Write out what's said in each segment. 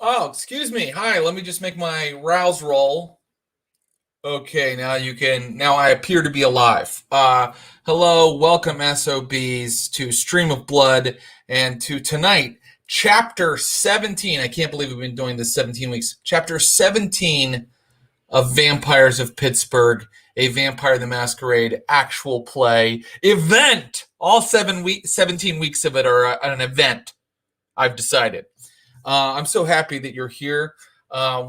Oh, excuse me. Hi, let me just make my rouse roll. Okay, now I appear to be alive. Hello, welcome SOBs to Stream of Blood and to tonight, Chapter 17. I can't believe we've been doing this 17 weeks. Chapter 17 of Vampires of Pittsburgh, a Vampire the Masquerade actual play event. All 17 weeks of it are an event, I've decided. I'm so happy that you're here.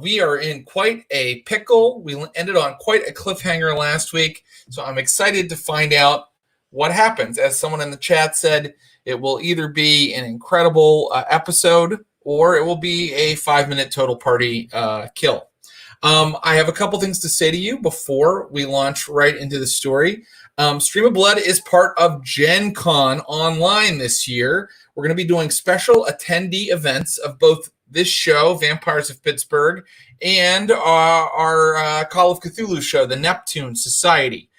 We are in quite a pickle. We ended on quite a cliffhanger last week, so I'm excited to find out what happens. As someone in the chat said, it will either be an incredible episode or it will be a 5-minute total party kill. I have a couple things to say to you before we launch right into the story. Stream of Blood is part of Gen Con Online this year. We're going to be doing special attendee events of both this show, Vampires of Pittsburgh, and our Call of Cthulhu show, the Neptune Society.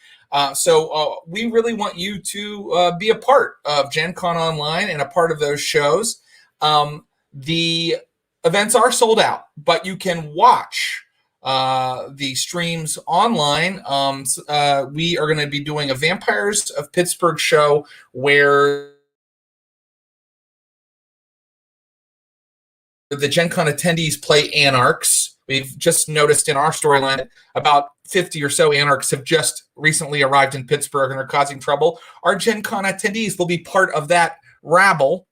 So we really want you to be a part of Gen Con Online and a part of those shows. The events are sold out, but you can watch the streams online. We are going to be doing a Vampires of Pittsburgh show where the Gen Con attendees play Anarchs. We've just noticed in our storyline about 50 or so Anarchs have just recently arrived in Pittsburgh and are causing trouble. Our Gen Con attendees will be part of that rabble.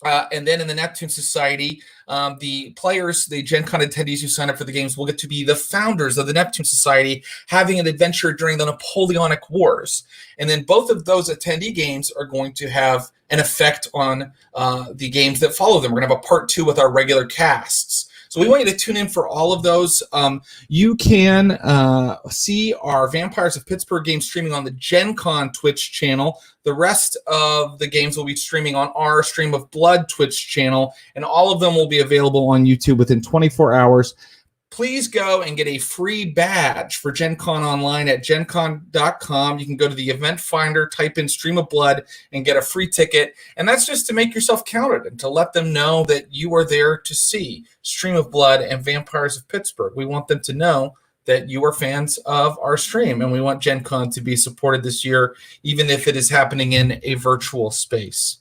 And then in the Neptune Society, the players, the Gen Con attendees who sign up for the games will get to be the founders of the Neptune Society, having an adventure during the Napoleonic Wars. And then both of those attendee games are going to have an effect on the games that follow them. We're going to have a part 2 with our regular casts. So we want you to tune in for all of those. You can see our Vampires of Pittsburgh game streaming on the Gen Con Twitch channel. The rest of the games will be streaming on our Stream of Blood Twitch channel, and all of them will be available on YouTube within 24 hours. Please go and get a free badge for Gen Con Online at gencon.com. You can go to the event finder, type in Stream of Blood, and get a free ticket. And that's just to make yourself counted and to let them know that you are there to see Stream of Blood and Vampires of Pittsburgh. We want them to know that you are fans of our stream, and we want Gen Con to be supported this year, even if it is happening in a virtual space.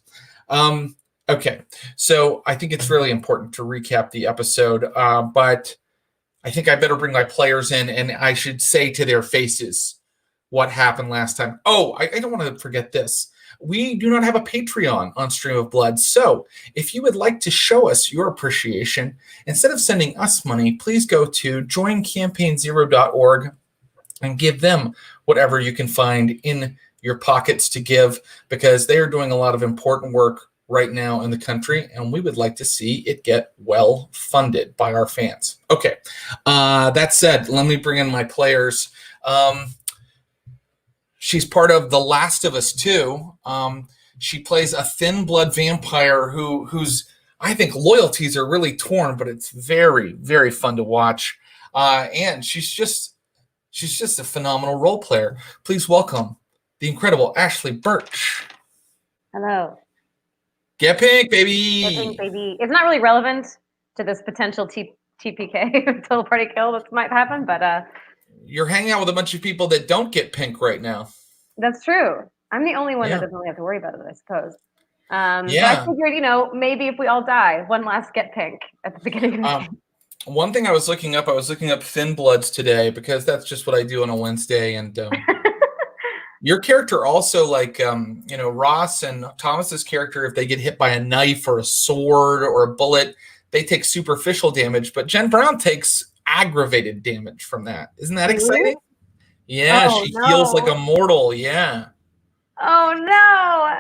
Okay, so I think it's really important to recap the episode, but I think I better bring my players in, and I should say to their faces what happened last time. Oh, I don't want to forget this. We do not have a Patreon on Stream of Blood, so if you would like to show us your appreciation, instead of sending us money, please go to joincampaignzero.org and give them whatever you can find in your pockets to give, because they are doing a lot of important work right now in the country, and we would like to see it get well funded by our fans. Okay, that said, let me bring in my players. She's part of The Last of Us 2. She plays a thin blood vampire whose I think loyalties are really torn, but it's very, very fun to watch. And she's just a phenomenal role player. Please welcome the incredible Ashley Burch. Hello. Get pink, baby. Get pink, baby. It's not really relevant to this potential TPK total party kill that might happen, but you're hanging out with a bunch of people that don't get pink right now. That's true. I'm the only one that doesn't really have to worry about it, I suppose. Yeah. But I figured, maybe if we all die, one last get pink at the beginning of the game. One thing I was looking up thin bloods today, because that's just what I do on a Wednesday, and your character also, like, Ross and Thomas's character, if they get hit by a knife or a sword or a bullet, they take superficial damage, but Jen Brown takes aggravated damage from that. Isn't that exciting? Yeah, she heals like a mortal, yeah. Oh, no!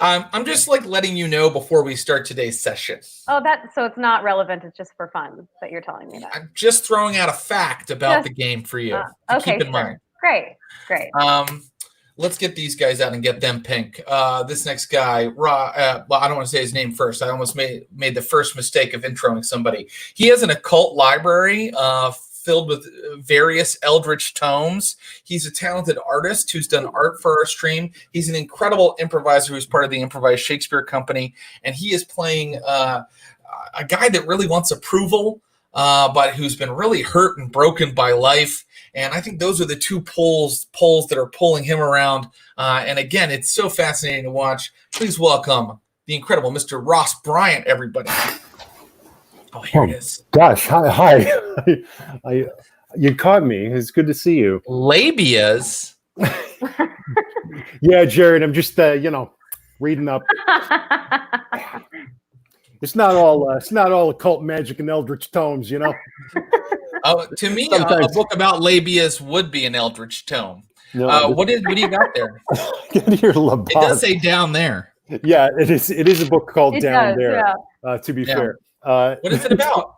I'm just, letting you know before we start today's session. Oh, so it's not relevant, it's just for fun that you're telling me that. I'm just throwing out a fact about the game for you to keep in mind. Great. Let's get these guys out and get them pink. This next guy, well, I don't want to say his name first. I almost made the first mistake of introing somebody. He has an occult library filled with various eldritch tomes. He's a talented artist who's done art for our stream. He's an incredible improviser who's part of the Improvised Shakespeare Company, and he is playing a guy that really wants approval, but who's been really hurt and broken by life. And I think those are the two poles that are pulling him around. And again, it's so fascinating to watch. Please welcome the incredible Mr. Ross Bryant, everybody. Oh, here it is. Gosh, hi. You caught me. It's good to see you. Labias. Yeah, Jared, I'm just reading up. It's not all occult magic and eldritch tomes, To me, a book about labias would be an eldritch tome. No, what do you got there? Get your It does say down there. Yeah, it is. It is a book called Down There. Yeah. To be fair, what is it about?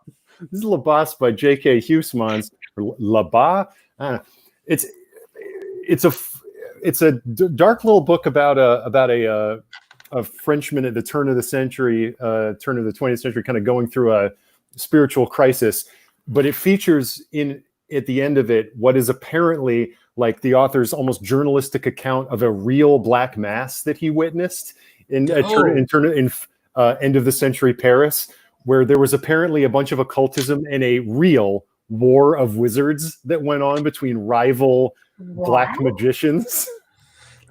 This is Labas by J.K. Huysmans. Labas. It's a dark little book about a Frenchman at the turn of the 20th century, kind of going through a spiritual crisis. But it features at the end of it what is apparently like the author's almost journalistic account of a real black mass that he witnessed in end of the century Paris, where there was apparently a bunch of occultism and a real war of wizards that went on between rival black magicians.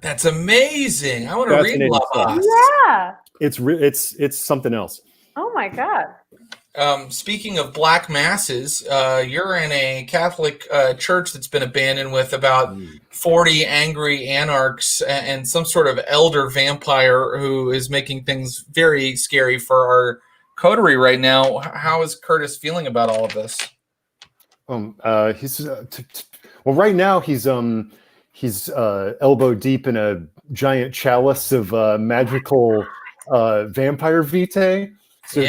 That's amazing. I want to read Labas. Yeah. It's something else. Oh my God. Speaking of black masses, you're in a Catholic church that's been abandoned with about 40 angry anarchs and some sort of elder vampire who is making things very scary for our coterie right now. How is Curtis feeling about all of this? He's right now he's elbow deep in a giant chalice of magical vampire vitae. So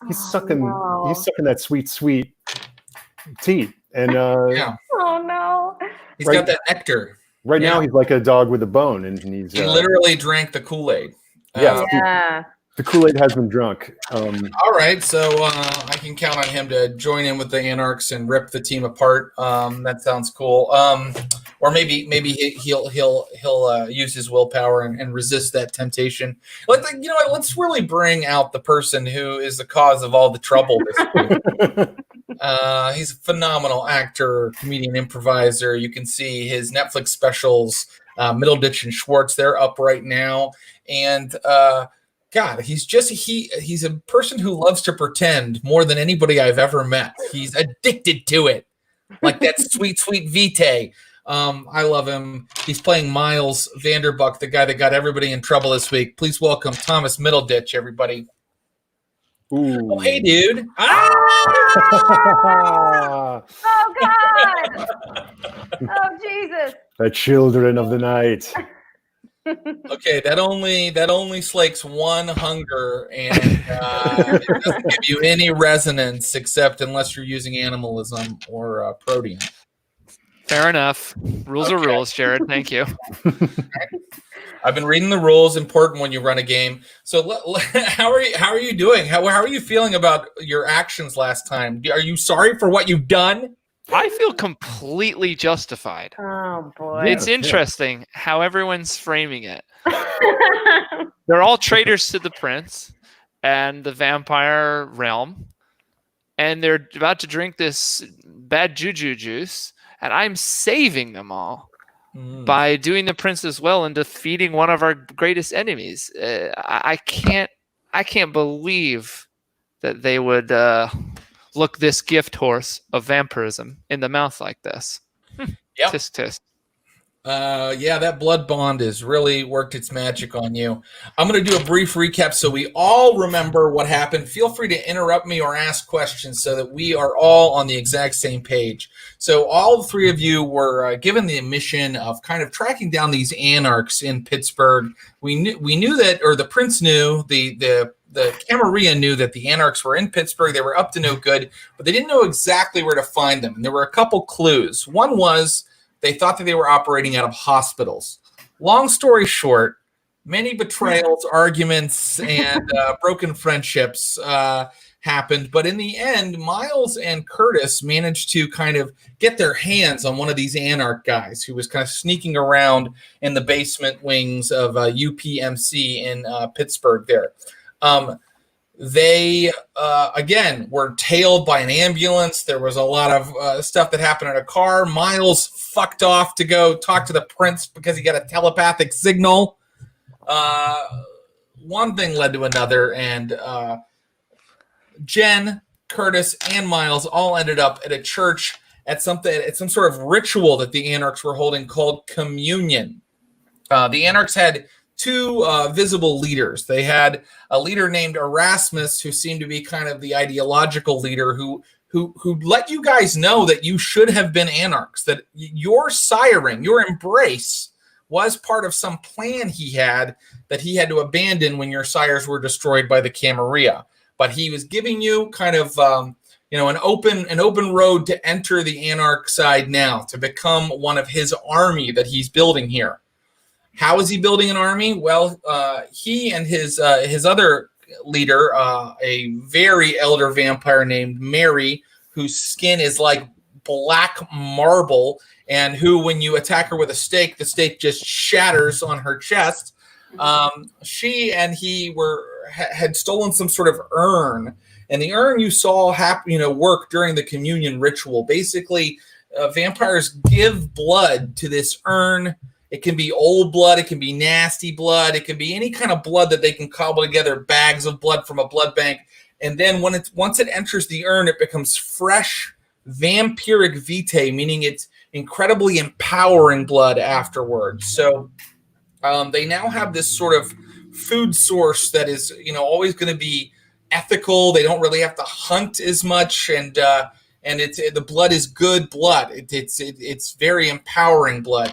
he's sucking that sweet tea. And Oh no. He's got that nectar. Right now he's like a dog with a bone, and he literally drank the Kool-Aid. The Kool-Aid has bim drunk. All right, so I can count on him to join in with the Anarchs and rip the team apart. That sounds cool. Or maybe he'll use his willpower and resist that temptation. Let's really bring out the person who is the cause of all the trouble this week. He's a phenomenal actor, comedian, improviser. You can see his Netflix specials, Middleditch and Schwartz. They're up right now, and God, he's a person who loves to pretend more than anybody I've ever met. He's addicted to it, like that sweet vitae. I love him. He's playing Miles Vanderbuck, the guy that got everybody in trouble this week. Please welcome Thomas Middleditch, everybody. Ooh. Oh, hey, dude. Oh God. Oh Jesus. The children of the night. Okay, that only slakes one hunger, and it doesn't give you any resonance except unless you're using animalism or protein. Fair enough. Rules are rules, Jared. Thank you. I've been reading the rules. Important when you run a game. So, how are you doing? How are you feeling about your actions last time? Are you sorry for what you've done? I feel completely justified. Oh boy. It's interesting how everyone's framing it. They're all traitors to the prince and the vampire realm, and they're about to drink this bad juju juice, and I'm saving them all by doing the prince as well and defeating one of our greatest enemies. I can't believe that they would look this gift horse of vampirism in the mouth like this. Yep. Tisk tisk. That blood bond has really worked its magic on you. I'm going to do a brief recap so we all remember what happened. Feel free to interrupt me or ask questions so that we are all on the exact same page. So all three of you were given the mission of kind of tracking down these anarchs in Pittsburgh. We knew that, or the prince knew, the Camarilla knew that the anarchs were in Pittsburgh. They were up to no good, but they didn't know exactly where to find them. And there were a couple clues. One was they thought that they were operating out of hospitals. Long story short, many betrayals, arguments, and broken friendships happened. But in the end, Miles and Curtis managed to kind of get their hands on one of these anarch guys who was kind of sneaking around in the basement wings of UPMC in Pittsburgh there. They, again, were tailed by an ambulance. There was a lot of stuff that happened in a car. Miles fucked off to go talk to the prince because he got a telepathic signal. One thing led to another, and Jen, Curtis, and Miles all ended up at a church at some sort of ritual that the Anarchs were holding called communion. The Anarchs had two visible leaders. They had a leader named Erasmus, who seemed to be kind of the ideological leader, who let you guys know that you should have been Anarchs, that your siring, your embrace, was part of some plan he had that he had to abandon when your sires were destroyed by the Camarilla. But he was giving you kind of an open road to enter the Anarch side now, to become one of his army that he's building here. How is he building an army? Well, he and his other leader, a very elder vampire named Mary, whose skin is like black marble, and who, when you attack her with a stake, the stake just shatters on her chest. She and he had stolen some sort of urn, and the urn you saw work during the communion ritual. Basically, vampires give blood to this urn. It can be old blood, it can be nasty blood, it can be any kind of blood that they can cobble together, bags of blood from a blood bank. And then once it enters the urn, it becomes fresh vampiric vitae, meaning it's incredibly empowering blood afterwards. So they now have this sort of food source that is, always going to be ethical. They don't really have to hunt as much, and the blood is good blood. It's very empowering blood.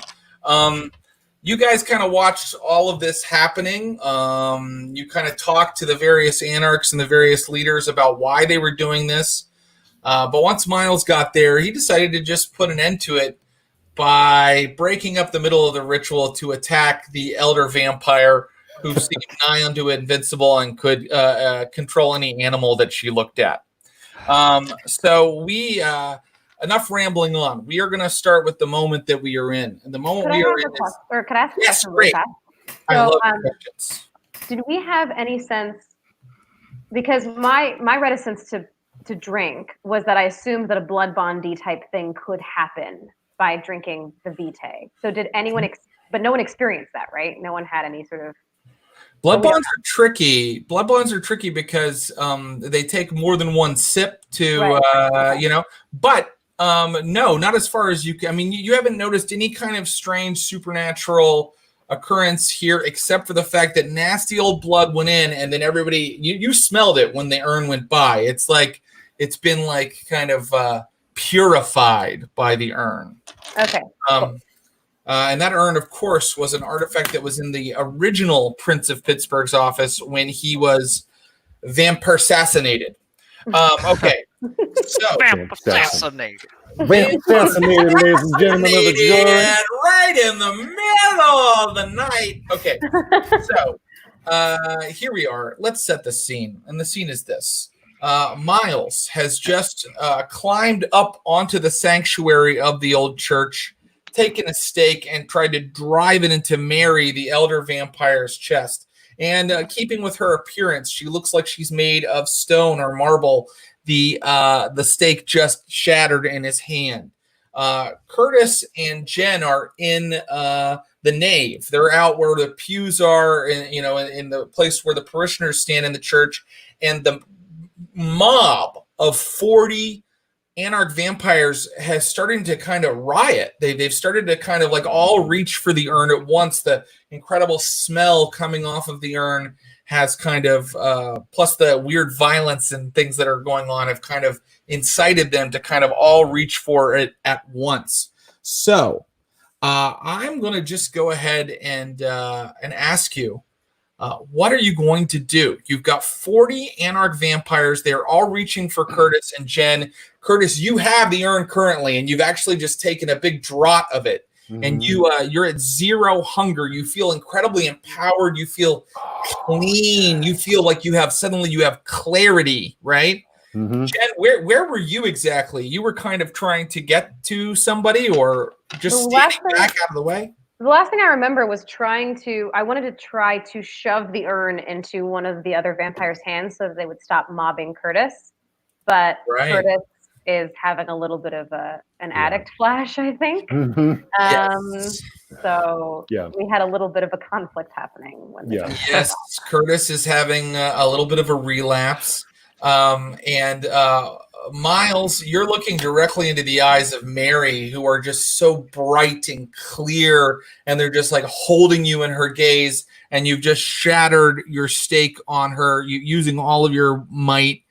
You guys kind of watched all of this happening. You kind of talked to the various Anarchs and the various leaders about why they were doing this. But once Miles got there, he decided to just put an end to it by breaking up the middle of the ritual to attack the elder vampire, who seemed nigh unto invincible and could control any animal that she looked at. Enough rambling on. We are going to start with the moment that we are in. And the moment we are in is... Or could I ask a yes, question great. really fast? I love questions. Did we have any sense... Because my reticence to drink was that I assumed that a blood bondy type thing could happen by drinking the vitae. So did anyone... But no one experienced that, right? No one had any sort of... Blood bonds are tricky. Blood bonds are tricky because they take more than one sip to, right. But... no, not as far as you can. I mean, you haven't noticed any kind of strange supernatural occurrence here, except for the fact that nasty old blood went in, and then everybody, you smelled it when the urn went by. It's like, it's been like kind of purified by the urn. Okay. Cool. And that urn, of course, was an artifact that was in the original Prince of Pittsburgh's office when he was vampire-assassinated. Okay. So, Vamp-assassinated, ladies and gentlemen of the jury. Right in the middle of the night. Okay. So, here we are. Let's set the scene. And the scene is this. Miles has just climbed up onto the sanctuary of the old church, taken a stake, and tried to drive it into Mary, the elder vampire's chest. And keeping with her appearance, she looks like she's made of stone or marble. The stake just shattered in his hand. Curtis and Jen are in the nave. They're out where the pews are, in the place where the parishioners stand in the church. And the mob of 40 Anarch vampires has started to kind of riot. They've started to kind of like all reach for the urn at once. The incredible smell coming off of the urn has kind of, plus the weird violence and things that are going on, have kind of incited them to kind of all reach for it at once. So I'm going to just go ahead and ask you, what are you going to do? You've got 40 Anarch vampires. They're all reaching for Curtis and Jen. Curtis, you have the urn currently, and you've actually just taken a big draught of it. Mm-hmm. And you're at 0 hunger. You feel incredibly empowered. You feel clean. You feel like you have clarity, right? Mm-hmm. Jen, where were you exactly? You were kind of trying to get to somebody, or just standing back out of the way? The last thing I remember was I wanted to try to shove the urn into one of the other vampires' hands so that they would stop mobbing Curtis. But Right. Curtis is having a little bit of an addict flash, I think. Yes. So Yeah. we had a little bit of a conflict happening. Yes, Curtis is having a little bit of a relapse. And Miles, you're looking directly into the eyes of Mary, who are just so bright and clear, and they're just like holding you in her gaze, and you've just shattered your stake on her using all of your might.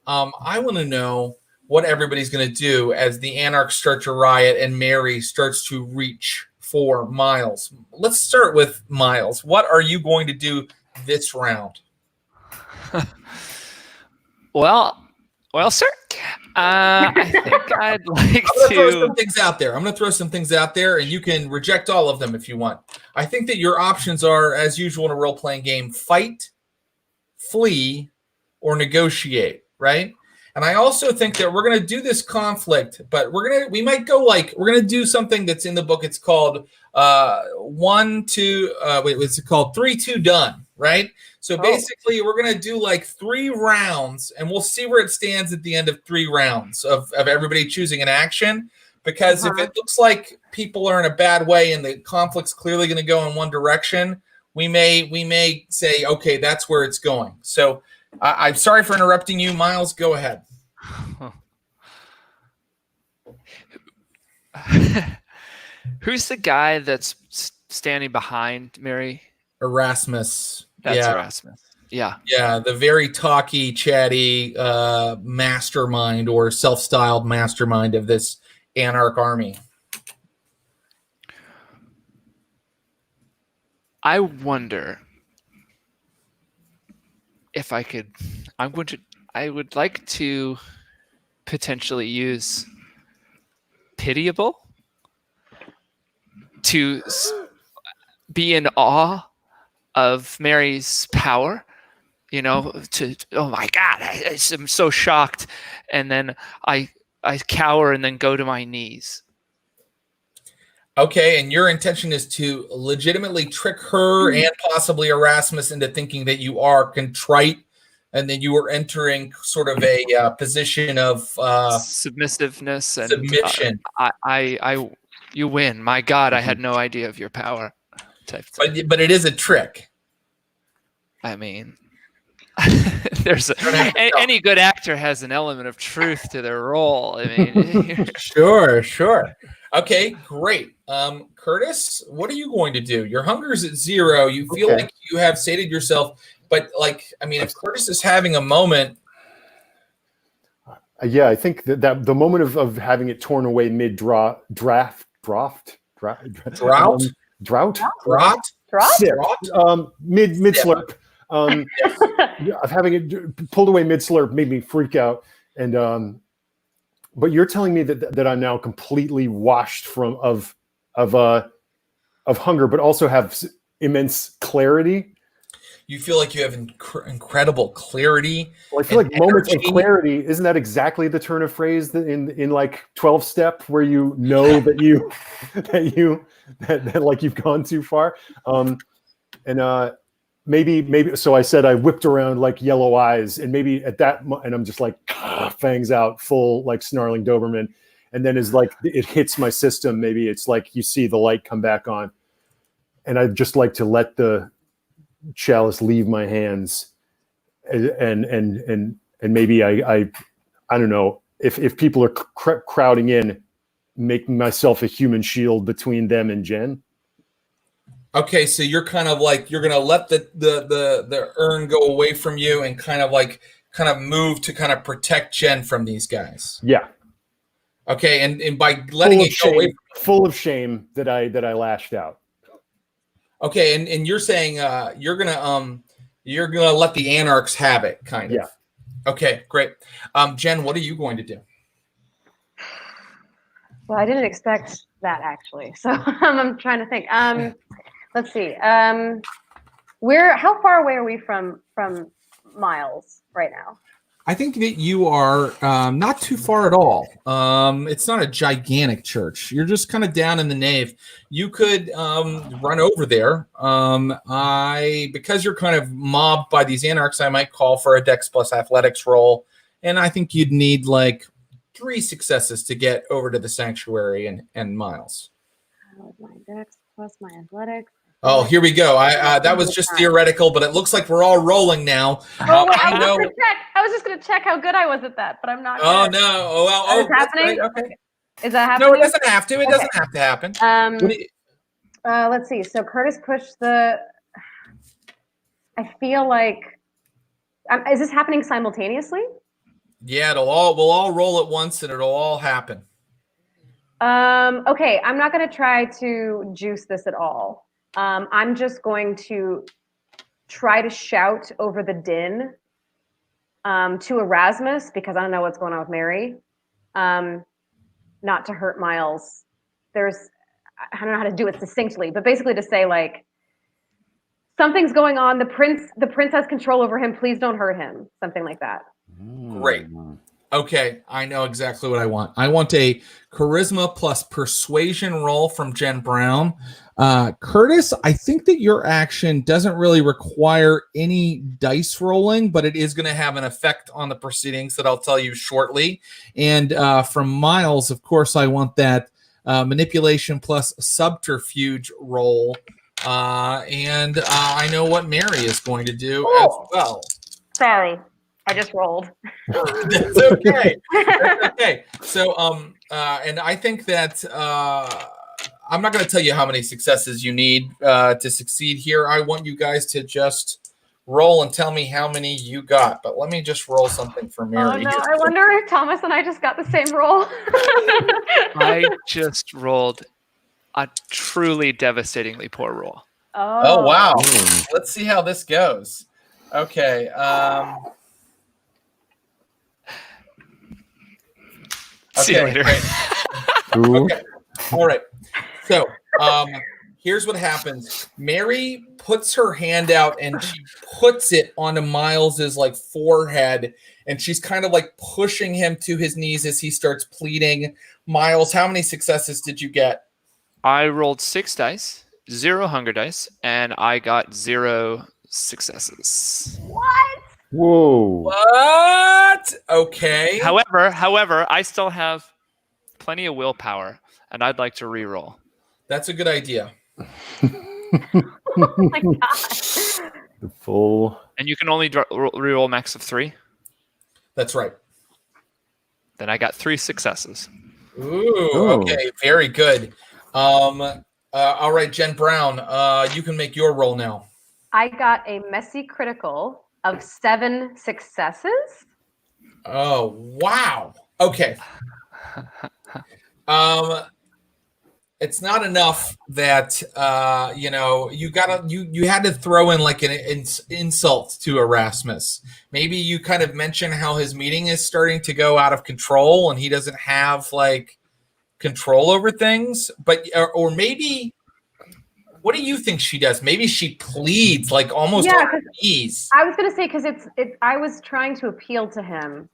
I want to know what everybody's going to do as the Anarchs start to riot and Mary starts to reach for Miles. Let's start with Miles. What are you going to do this round? Well, sir. I think I'd like I'm going to throw to. some things out there. I'm going to throw some things out there, and you can reject all of them if you want. I think that your options are, as usual in a role-playing game, fight, flee, or negotiate, right? And I also think that we're going to do this conflict, but we might go we're going to do something that's in the book. It's called 3, 2, done, right? So basically we're going to do 3 rounds, and we'll see where it stands at the end of 3 rounds of everybody choosing an action. Because if it looks like people are in a bad way and the conflict's clearly going to go in one direction, we may say, okay, that's where it's going. So I'm sorry for interrupting you, Miles. Go ahead. Who's the guy that's standing behind Mary? Erasmus. That's Erasmus. Yeah. Yeah, the very talky, chatty mastermind or self-styled mastermind of this Anarch army. I wonder if I could. I would like to potentially use pitiable to be in awe of Mary's power. Oh my God, I'm so shocked, and then I cower and then go to my knees. Okay, and your intention is to legitimately trick her and possibly Erasmus into thinking that you are contrite, and then you are entering sort of a position of submissiveness and submission. You win. My God, I had no idea of your power. Type thing. But it is a trick. I mean, any good actor has an element of truth to their role. I mean, sure. Okay, great. Curtis, what are you going to do? Your hunger's at 0. You feel like you have sated yourself, but if Curtis is having a moment. Yeah, I think that the moment of having it torn away mid drought, mid slurp. Of having it pulled away mid slurp made me freak out, and but you're telling me that I'm now completely washed of hunger, but also have immense clarity. You feel like you have incredible clarity. Well, I feel like moments of clarity. Isn't that exactly the turn of phrase that in 12-step where you know that you've gone too far? Maybe. So I said I whipped around like yellow eyes, and maybe at that, and I'm just like fangs out, full snarling Doberman, and then as it hits my system, maybe it's like you see the light come back on, and I'd just like to let the chalice leave my hands, and maybe I don't know if people are crowding in, making myself a human shield between them and Jen. Okay, so you're kind of you're gonna let the urn go away from you and kind of move to kind of protect Jen from these guys. Yeah. Okay, and by letting it go away, full of shame that I lashed out. Okay, and you're saying you're gonna let the Anarchs have it, kind of. Yeah. Okay, great. Jen, what are you going to do? Well, I didn't expect that actually, so I'm trying to think. Let's see. How far away are we from Miles right now? I think that you are not too far at all. It's not a gigantic church. You're just kind of down in the nave. You could run over there. Because you're kind of mobbed by these anarchs, I might call for a Dex plus Athletics roll, and I think you'd need like 3 successes to get over to the sanctuary and Miles. My Dex plus my Athletics. Oh, here we go. That was just theoretical, but it looks like we're all rolling now. Oh, wait, I was just going to check how good I was at that, but I'm not. Oh, good. no. Oh, well. Is that happening? Okay. Is that happening? No, it doesn't have to. It doesn't have to happen. Let's see. So Curtis pushed the. I feel like. Is this happening simultaneously? Yeah, we'll all roll at once, and it'll all happen. Okay, I'm not going to try to juice this at all. I'm just going to try to shout over the din to Erasmus, because I don't know what's going on with Mary. Not to hurt Miles. I don't know how to do it succinctly, but basically to say like, something's going on. The prince has control over him. Please don't hurt him. Something like that. Great. Okay, I know exactly what I want. I want a charisma plus persuasion roll from Jen Brown. Curtis, I think that your action doesn't really require any dice rolling, but it is going to have an effect on the proceedings that I'll tell you shortly. And from Miles, of course, I want that manipulation plus subterfuge roll. And I know what Mary is going to do as well. Sorry. I just rolled. That's okay. That's okay. So, and I think that I'm not going to tell you how many successes you need to succeed here. I want you guys to just roll and tell me how many you got. But let me just roll something for Mary. Oh, no. I wonder if Thomas and I just got the same roll. I just rolled a truly devastatingly poor roll. Oh wow. Let's see how this goes. Okay. See you later. Okay. All right. So here's what happens. Mary puts her hand out and she puts it onto Miles's like forehead, and she's kind of like pushing him to his knees as he starts pleading. Miles, how many successes did you get? I rolled 6 dice, 0 hunger dice, and I got 0 successes. What? Whoa. What? Okay. However, I still have plenty of willpower, and I'd like to re-roll. That's a good idea. Oh my gosh. The full. And you can only re-roll max of 3. That's right. Then I got 3 successes. Ooh, okay. Very good. All right, Jen Brown, you can make your roll now. I got a messy critical of 7 successes. Oh, wow. Okay. It's not enough that you had to throw in like an insult to Erasmus. Maybe you kind of mention how his meeting is starting to go out of control and he doesn't have like control over things, but or maybe. What do you think she does? Maybe she pleads like almost on her knees. I was going to say, because I was trying to appeal to him.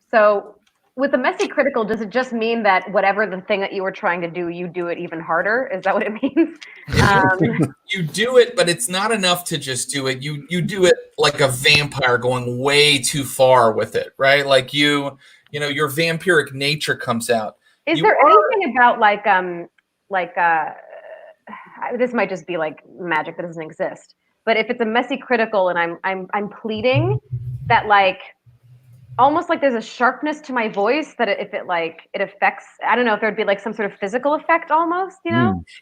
So with the messy critical, does it just mean that whatever the thing that you were trying to do, you do it even harder? Is that what it means? You do it, but it's not enough to just do it. You do it like a vampire going way too far with it, right? Like your vampiric nature comes out. Is there anything about this might just be like magic that doesn't exist, but if it's a messy critical and I'm pleading, that like almost like there's a sharpness to my voice that if it affects, I don't know if there'd be like some sort of physical effect almost,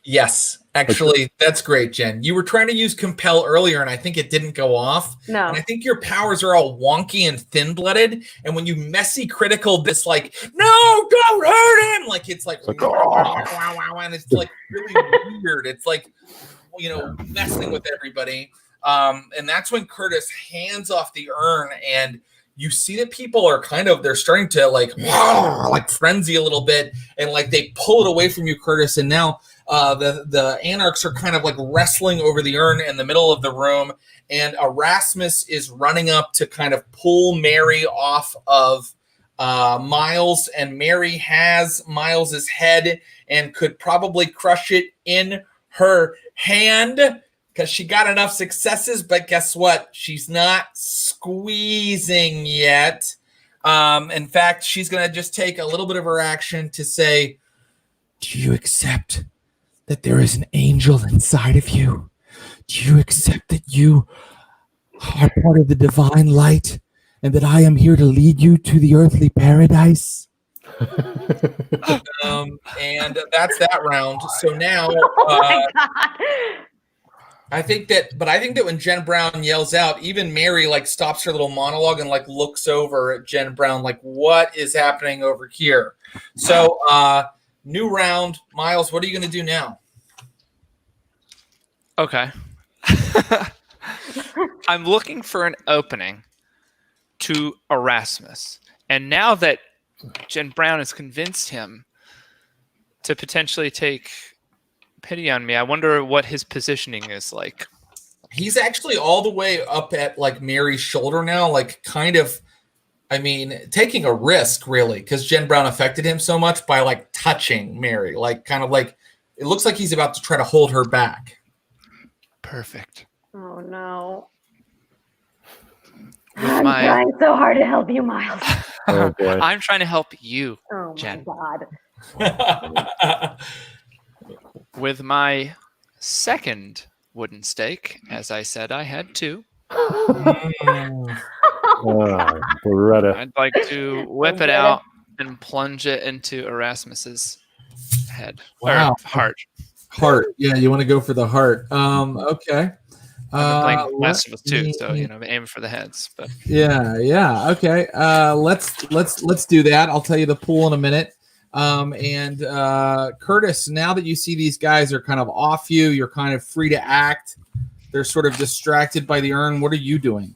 Yes, actually, that's great, Jen. You were trying to use compel earlier, and I think it didn't go off. No, and I think your powers are all wonky and thin-blooded. And when you messy critical this, like, no, don't hurt him, like it's like, and it's like really weird. It's like, messing with everybody. And that's when Curtis hands off the urn, and you see that people are they're starting to like frenzy a little bit, and like they pull it away from you, Curtis. And now the Anarchs are kind of like wrestling over the urn in the middle of the room, and Erasmus is running up to kind of pull Mary off of Miles, and Mary has Miles's head and could probably crush it in her hand because she got enough successes, but guess what? She's not squeezing yet. In fact, she's going to just take a little bit of her action to say, do you accept that there is an angel inside of you? Do you accept that you are part of the divine light and that I am here to lead you to the earthly paradise? And that's that round. So now, Oh my God. I think that when Jen Brown yells out, even Mary like stops her little monologue and like looks over at Jen Brown, like, what is happening over here? So, new round. Miles, what are you going to do now? Okay. I'm looking for an opening to Erasmus. And now that Jen Brown has convinced him to potentially take pity on me, I wonder what his positioning is like. He's actually all the way up at like Mary's shoulder now, like kind of, I mean, taking a risk really, because Jen Brown affected him so much by like touching Mary, like kind of like it looks like he's about to try to hold her back. Perfect. Oh no. I'm trying so hard to help you, Miles. Oh, boy. I'm trying to help you, Oh Jen. my God. With my second wooden stake, as I said, I had two. Beretta. I'd like to whip it out and plunge it into Erasmus's head. Wow. Or heart. Heart. Yeah, you want to go for the heart. Okay. I've been playing Master with two, so aim for the heads. But Yeah. Okay. Let's do that. I'll tell you the pool in a minute. And Curtis, now that you see these guys are kind of off you, you're kind of free to act. They're sort of distracted by the urn. What are you doing?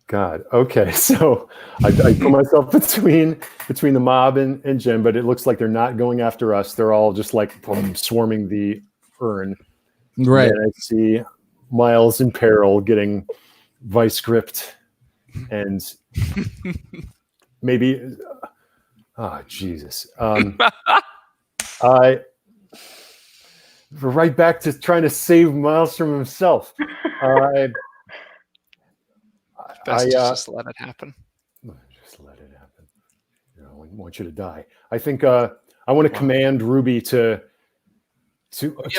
God. Okay. So I put myself between the mob and Jen, but it looks like they're not going after us. They're all just like swarming the urn. Right. And I see Miles in peril getting vice gripped and maybe Jesus. We're right back to trying to save Miles from himself. best to just let it happen. Just let it happen. I want you to die. I think I want to command Ruby to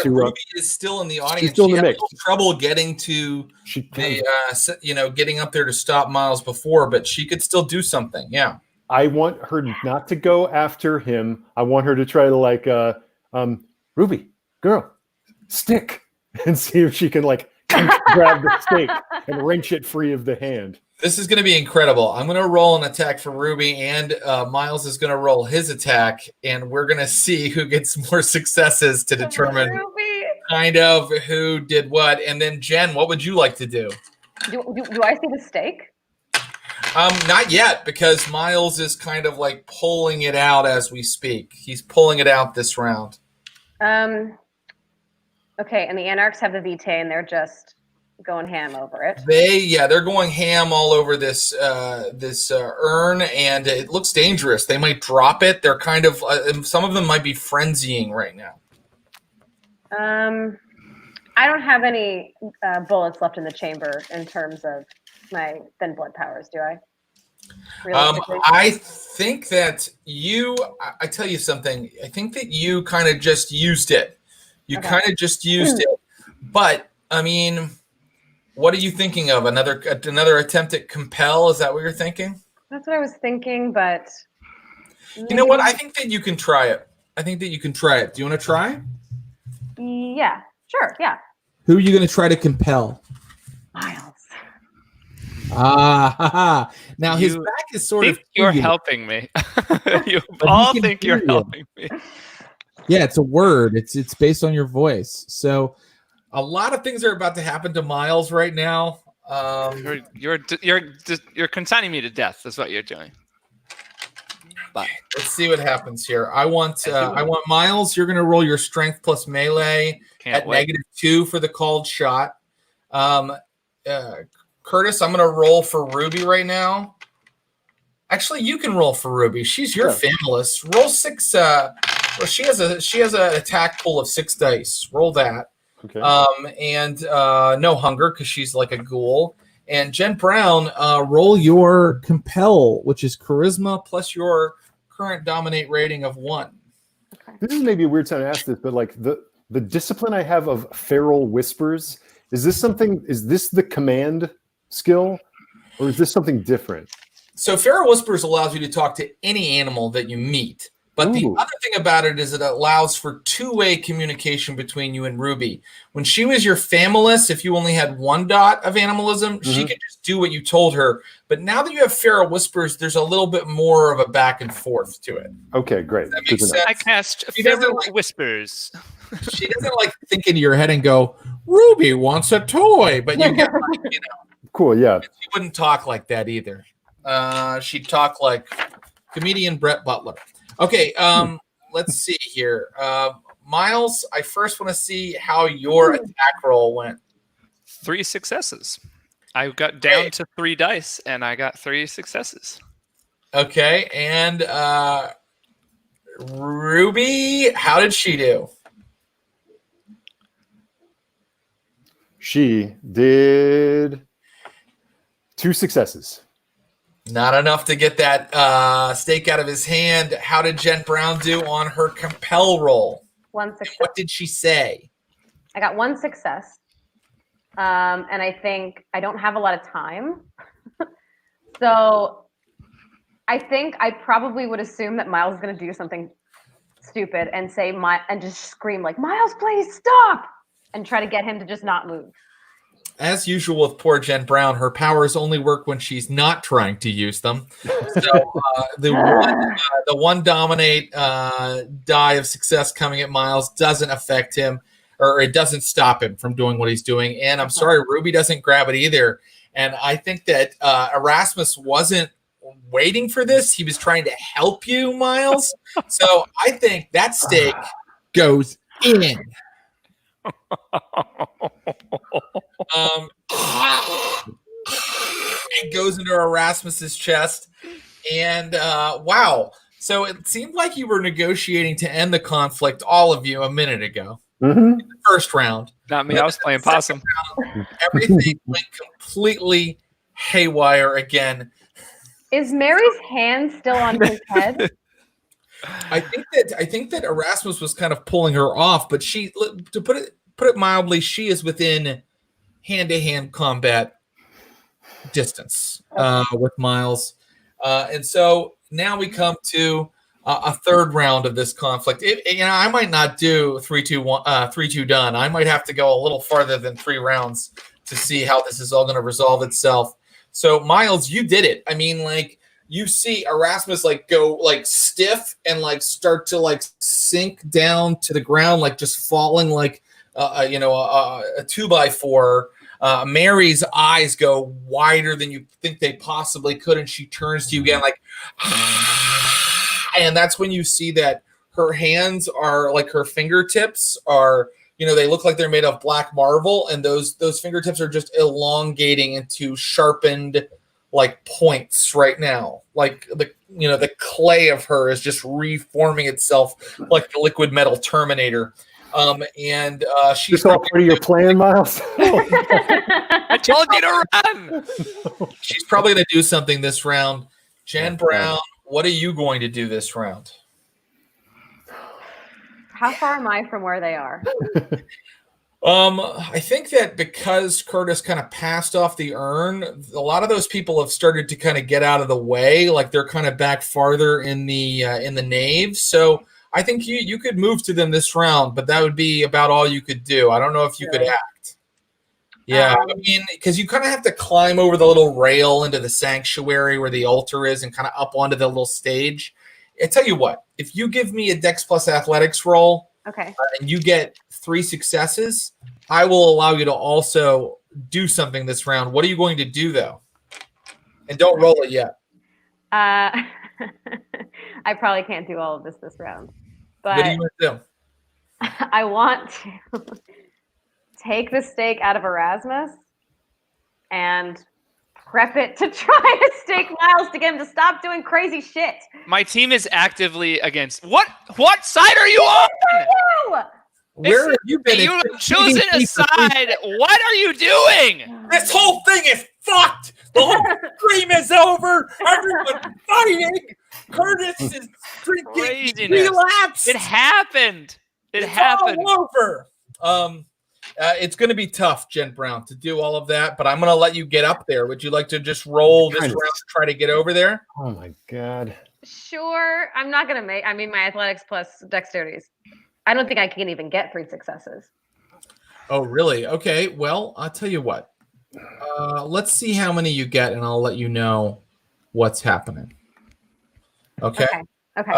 Ruby is still in the audience. She's still in the had mix. a little trouble getting to getting up there to stop Miles before, but she could still do something. Yeah. I want her not to go after him. I want her to try to like Ruby, girl, stick, and see if she can like grab the stake and wrench it free of the hand. This is going to be incredible. I'm going to roll an attack for Ruby, and Miles is going to roll his attack, and we're going to see who gets more successes to determine kind of who did what. And then, Jen, what would you like to do? Do I see the stake? Not yet, because Miles is kind of like pulling it out as we speak. He's pulling it out this round. Okay, and the Anarchs have the Vitae, and they're just going ham over it. They're going ham all over this urn, and it looks dangerous. They might drop it. They're kind of some of them might be frenzying right now. I don't have any bullets left in the chamber in terms of my thin blood powers, do I? I think that I tell you something. I think that you kind of just used it. You kind of just used it. But I mean, what are you thinking of? Another attempt at compel? Is that what you're thinking? That's what I was thinking, but you know what? I think that you can try it. Do you want to try? Yeah, sure, yeah. Who are you going to try to compel? Miles. Now his back is sort of. You're helping me. You all think you're helping me. Yeah, it's a word. It's based on your voice. So, a lot of things are about to happen to Miles right now. You're consigning me to death. That's what you're doing. But let's see what happens here. I want Miles. You're going to roll your strength plus melee can't at wait. -2 for the called shot. Curtis, I'm going to roll for Ruby right now. Actually, you can roll for Ruby. She's your familist. Roll 6. Well, she has an attack pool of 6 dice. Roll that. Okay. And no hunger because she's like a ghoul. And Jen Brown, roll your compel, which is charisma plus your current dominate rating of 1. This is maybe a weird time to ask this, but like the discipline I have of feral whispers, is this the command skill, or is this something different? So Feral Whispers allows you to talk to any animal that you meet. But the other thing about it is it allows for two-way communication between you and Ruby. When she was your familist, if you only had 1 dot of animalism, she could just do what you told her. But now that you have Feral Whispers, there's a little bit more of a back and forth to it. Okay, great. That makes sense. I cast She doesn't feral like- whispers. She doesn't like think into your head and go, Ruby wants a toy. But you get like, Cool, yeah. she wouldn't talk like that either. She'd talk like comedian Brett Butler. Okay, let's see here. Miles, I first want to see how your attack roll went. 3 successes. I got down to 3 dice, and I got 3 successes. Okay, and Ruby, how did she do? She did 2 successes. Not enough to get that stake out of his hand. How did Jen Brown do on her compel roll? 1 success. What did she say? I got 1 success. And I think I don't have a lot of time. So I think I probably would assume that Miles is going to do something stupid and say and just scream like, Miles, please stop, and try to get him to just not move. As usual with poor Jen Brown, her powers only work when she's not trying to use them. So the one dominate die of success coming at Miles doesn't affect him, or it doesn't stop him from doing what he's doing. And I'm sorry, Ruby doesn't grab it either. And I think that Erasmus wasn't waiting for this. He was trying to help you, Miles. So I think that stake goes in. It goes into Erasmus's chest, and wow! So it seemed like you were negotiating to end the conflict, all of you, a minute ago. In the first round, Not me. I was playing possum. everything went completely haywire again. Is Mary's hand still on his head? I think that Erasmus was kind of pulling her off, but she, to put it mildly, she is within hand-to-hand combat distance with Miles, and so now we come to a third round of this conflict. I might not do 3-2 done. I might have to go a little farther than 3 rounds to see how this is all going to resolve itself. So Miles, you did it. I mean, like, you see Erasmus like go like stiff and like start to like sink down to the ground, like just falling like a 2x4. Mary's eyes go wider than you think they possibly could, and she turns to you again like, and that's when you see that her hands are like, her fingertips are, they look like they're made of black marble, and those fingertips are just elongating into sharpened like points right now. Like the clay of her is just reforming itself like the liquid metal Terminator. And she's all part of your plan, Miles. I told you to run. She's probably going to do something this round. Jen Brown, what are you going to do this round? How far am I from where they are? I think that because Curtis kind of passed off the urn, a lot of those people have started to kind of get out of the way. Like they're kind of back farther in the nave. So I think you could move to them this round, but that would be about all you could do. I don't know if you could act. Yeah, I mean, because you kind of have to climb over the little rail into the sanctuary where the altar is and kind of up onto the little stage. I tell you what, if you give me a Dex plus Athletics roll, Okay. and you get 3 successes, I will allow you to also do something this round. What are you going to do, though? And don't roll it yet. I I probably can't do all of this round, but What do you want to do? I want to take the stake out of Erasmus and prep it to try to stake Miles to get him to stop doing crazy shit. My team is actively against. What side are you on? Where have you been? You have chosen a side. What are you doing? This whole thing is fucked. The whole stream is over. Everyone's fighting. Curtis is drinking. Craziness. Relapse. It happened. It's happened. All over. It's going to be tough, Jen Brown, to do all of that, but I'm going to let you get up there. Would you like to just roll this round to try to get over there? Oh my God. Sure. I'm not going to make, I mean, my athletics plus dexterities. I don't think I can even get 3 successes. Oh, really? Okay. Well, I'll tell you what. Let's see how many you get, and I'll let you know what's happening. Okay. Okay.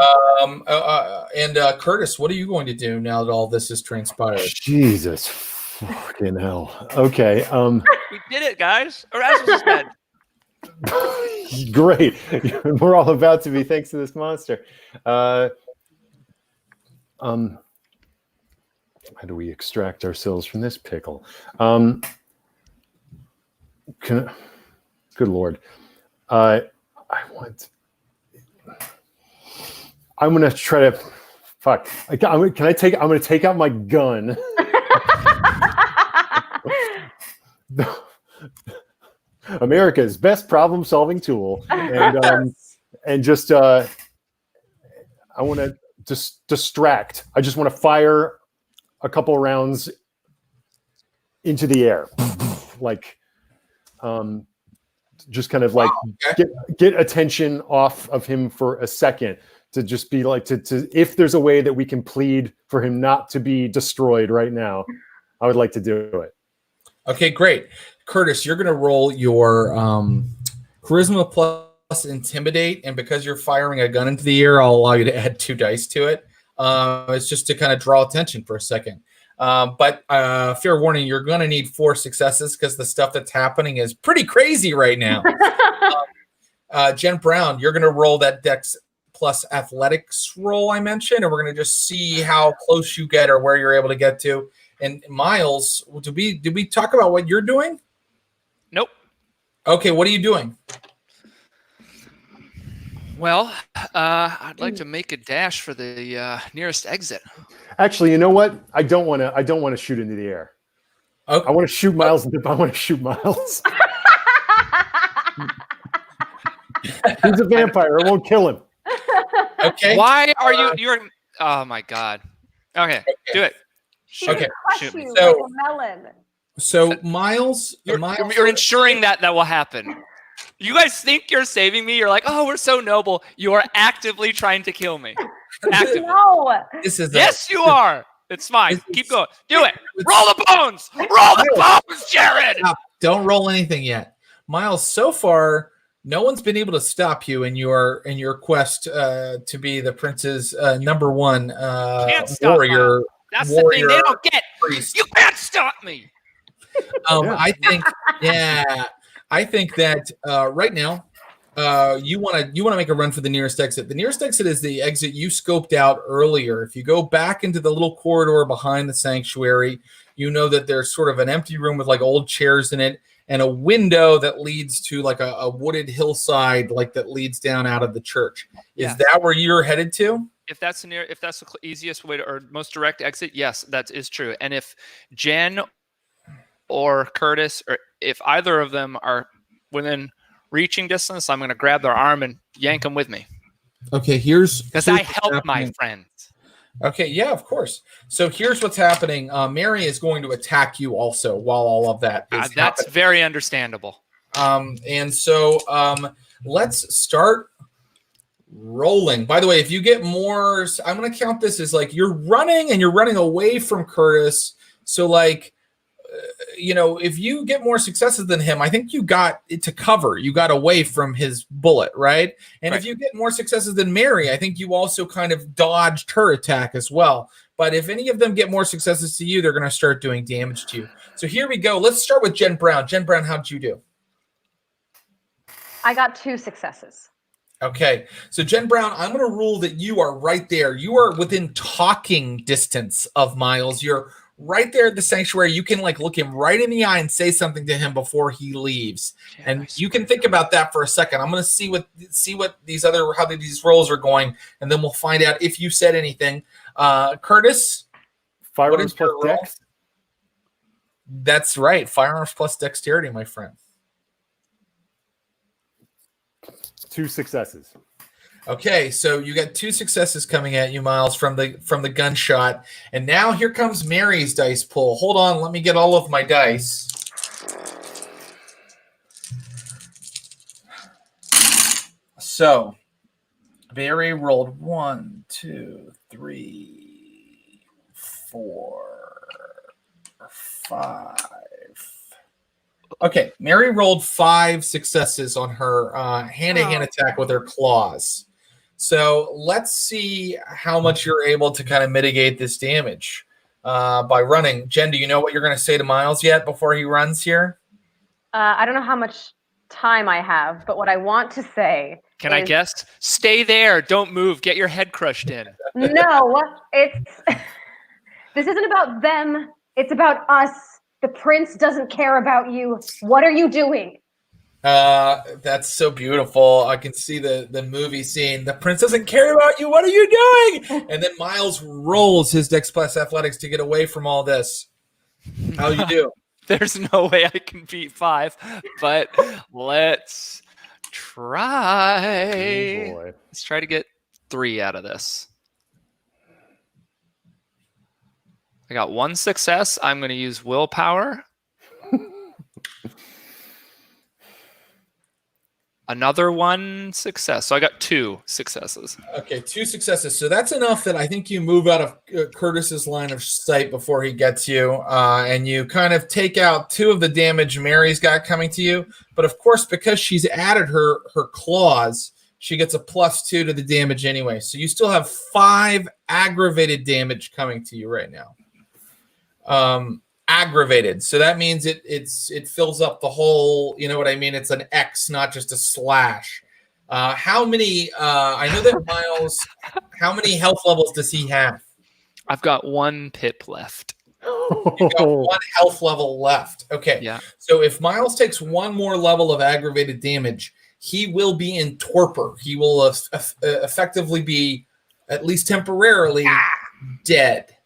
And Curtis, what are you going to do now that all this has transpired? Jesus fucking hell. Okay. We did it, guys. Erasmus is dead. Great. We're all about to be thanks to this monster. How do we extract ourselves from this pickle? Good Lord. I'm going to try to fuck. I'm going to take out my gun. America's best problem-solving tool, and just I want to just distract. I just want to fire a couple rounds into the air, like, just kind of like get attention off of him for a second, to just be like to if there's a way that we can plead for him not to be destroyed right now, I would like to do it. Okay, great. Curtis, you're going to roll your charisma plus intimidate, and because you're firing a gun into the air, I'll allow you to add 2 dice to it. It's just to kind of draw attention for a second. But fair warning, you're going to need 4 successes because the stuff that's happening is pretty crazy right now. Jen Brown, you're going to roll that dex plus athletics roll I mentioned, and we're going to just see how close you get or where you're able to get to. And Miles, did we talk about what you're doing? Nope. Okay, what are you doing? Well, I'd like to make a dash for the nearest exit. Actually, you know what? I don't want to shoot into the air. Okay. I want to shoot Miles. I want to shoot Miles. He's a vampire. It won't kill him. Okay. Why are you're? Oh my God. Okay, do it. Okay. Shoot me. So- Like a melon. So Miles, You're ensuring that will happen. You guys think you're saving me? You're like, oh, we're so noble. You are actively trying to kill me. Actively. No. this is Yes, you are. It's fine. This is- Keep going. Do it. Roll the bones. Roll the bones, Jared. Stop. Don't roll anything yet. Miles, so far, no one's been able to stop you in your quest to be the prince's number one Can't stop warrior. Miles. That's the thing they don't get. Priest. You can't stop me. I think that right now you want to make a run for the nearest exit. The nearest exit is the exit you scoped out earlier. If you go back into the little corridor behind the sanctuary, you know that there's sort of an empty room with like old chairs in it and a window that leads to like a wooded hillside, like that leads down out of the church. Is that where you're headed to? If that's the easiest way to, or most direct exit, yes, that is true. And if Jen or Curtis, or if either of them are within reaching distance, I'm going to grab their arm and yank them with me. Okay, because I help my friends. Okay, yeah, of course. So here's what's happening. Mary is going to attack you also while all of that is That's happening. very understandable. And so let's start rolling. By the way, if you get more, I'm going to count this as like you're running and you're running away from Curtis. So like, if you get more successes than him, I think you got it to cover. You got away from his bullet, right? And if you get more successes than Mary, I think you also kind of dodged her attack as well. But if any of them get more successes to you, they're going to start doing damage to you. So here we go. Let's start with Jen Brown. Jen Brown, how'd you do? I got 2 successes. Okay, so Jen Brown, I'm going to rule that you are right there. You are within talking distance of Miles. You're right there at the sanctuary. You can like look him right in the eye and say something to him before he leaves. Yeah, And you can think about that for a second. I'm going to see what how these rolls are going, and then we'll find out if you said anything. Curtis, Firearms plus your roll? dex. That's right. Firearms plus dexterity, my friend. 2 successes. Okay, so you got 2 successes coming at you, Miles, from the gunshot, and now here comes Mary's dice pull. Hold on, let me get all of my dice. So, Barry rolled 1, 2, 3, 4, 5. Okay, Mary rolled 5 successes on her hand-to-hand attack with her claws. So let's see how much you're able to kind of mitigate this damage by running. Jen, do you know what you're going to say to Miles yet before he runs here? I don't know how much time I have, but what I want to say Can I guess? Stay there. Don't move. Get your head crushed in. No, this isn't about them. It's about us. The prince doesn't care about you. What are you doing? That's so beautiful. I can see the movie scene. The prince doesn't care about you. What are you doing? And then Miles rolls his Dex Plus Athletics to get away from all this. How you do? There's no way I can beat 5, but let's try. Oh, boy. Let's try to get 3 out of this. I got 1 success. I'm going to use willpower. Another 1 success. So I got 2 successes. Okay, 2 successes. So that's enough that I think you move out of Curtis's line of sight before he gets you, and you kind of take out 2 of the damage Mary's got coming to you. But of course, because she's added her claws, she gets a +2 to the damage anyway. So you still have 5 aggravated damage coming to you right now. Aggravated. So that means it fills up the whole, you know what I mean? It's an X, not just a slash. How many, I know that Miles, how many health levels does he have? I've got 1 pip left. You've got 1 health level left. Okay. Yeah. So if Miles takes 1 more level of aggravated damage, he will be in torpor. He will effectively be, at least temporarily, dead.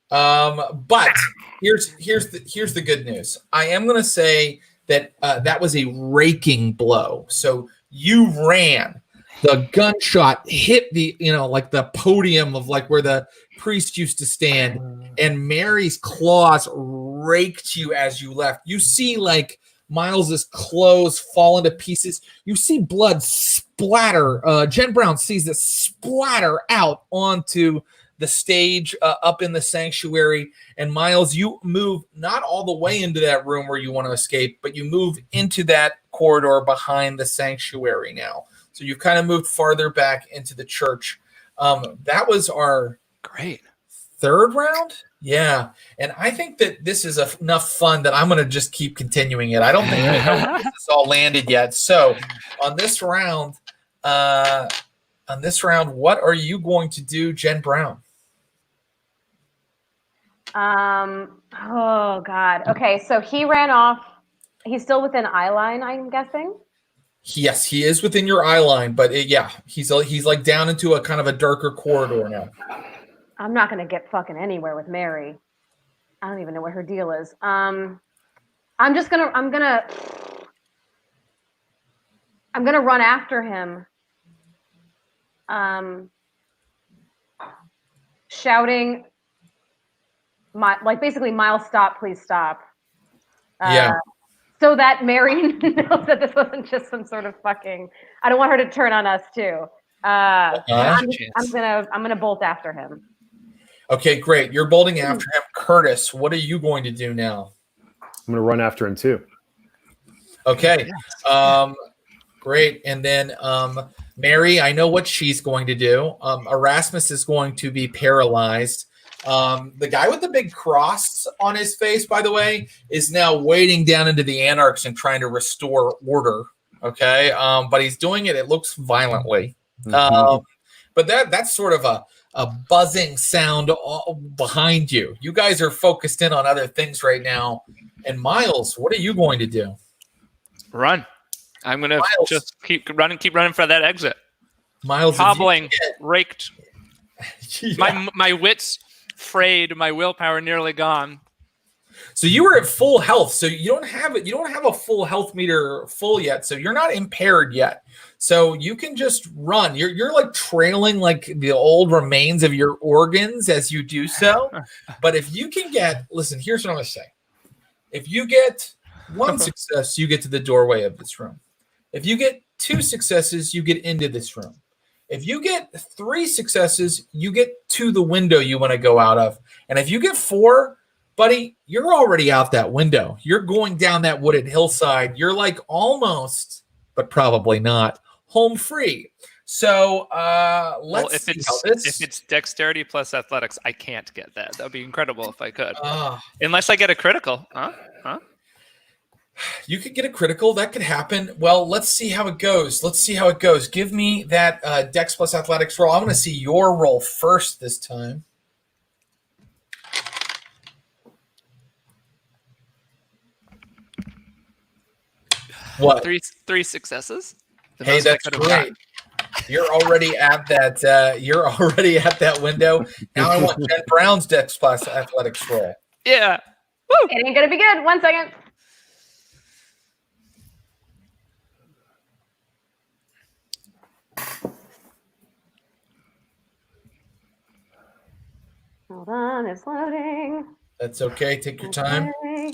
But here's the good news. I am going to say that that was a raking blow. So you ran. The gunshot hit the, like the podium of like where the priest used to stand, and Mary's claws raked you as you left. You see like Miles's clothes fall into pieces. You see blood splatter. Jen Brown sees this splatter out onto the stage up in the sanctuary. And Miles, you move not all the way into that room where you want to escape, but you move into that corridor behind the sanctuary now. So you kind of moved farther back into the church. That was our Great 3rd round. Yeah. And I think that this is enough fun that I'm going to just keep continuing it. I don't think this is all landed yet. So on this round, what are you going to do, Jen Brown? Oh God. Okay, so he ran off. He's still within eye line, I'm guessing. Yes, he is within your eye line, but he's like down into a kind of a darker corridor now. I'm not gonna get fucking anywhere with Mary. I don't even know what her deal is. I'm gonna run after him. Shouting, basically, Miles, stop, please stop. So that Mary knows that this wasn't just some sort of fucking. I don't want her to turn on us too. I'm gonna bolt after him. Okay, great. You're bolting after him, Curtis. What are you going to do now? I'm going to run after him too. Okay. Great. And then Mary, I know what she's going to do. Erasmus is going to be paralyzed. The guy with the big cross on his face, by the way, is now wading down into the Anarchs and trying to restore order. Okay, but he's doing it. It looks violently. Mhm. But that's sort of a buzzing sound behind you. You guys are focused in on other things right now. And Miles, what are you going to do? Run. I'm gonna Miles. just keep running for that exit. Miles, if you Hobbling, get- raked. Yeah. My wits frayed, my willpower nearly gone. So you were at full health. So you don't have it. You don't have a full health meter full yet. So you're not impaired yet. So you can just run. You're like trailing like the old remains of your organs as you do so. But if you can listen, here's what I'm going to say. If you get one success, you get to the doorway of this room. If you get 2 successes, you get into this room. If you get 3 successes, you get to the window you want to go out of. And if you get 4, buddy, you're already out that window. You're going down that wooded hillside. You're like almost, but probably not, home free. So let's see how this. If it's dexterity plus athletics, I can't get that. That would be incredible if I could. Unless I get a critical. Huh? You could get a critical. That could happen. Well, let's see how it goes. Give me that dex plus athletics roll. I'm going to see your roll first this time. What? Three successes. Hey, that's great. You're already at that. Window. Now I want Jen Brown's dex plus athletics roll. Yeah. Woo! It ain't gonna be good. 1 second. Hold on, it's loading. That's okay. Take your time. Okay.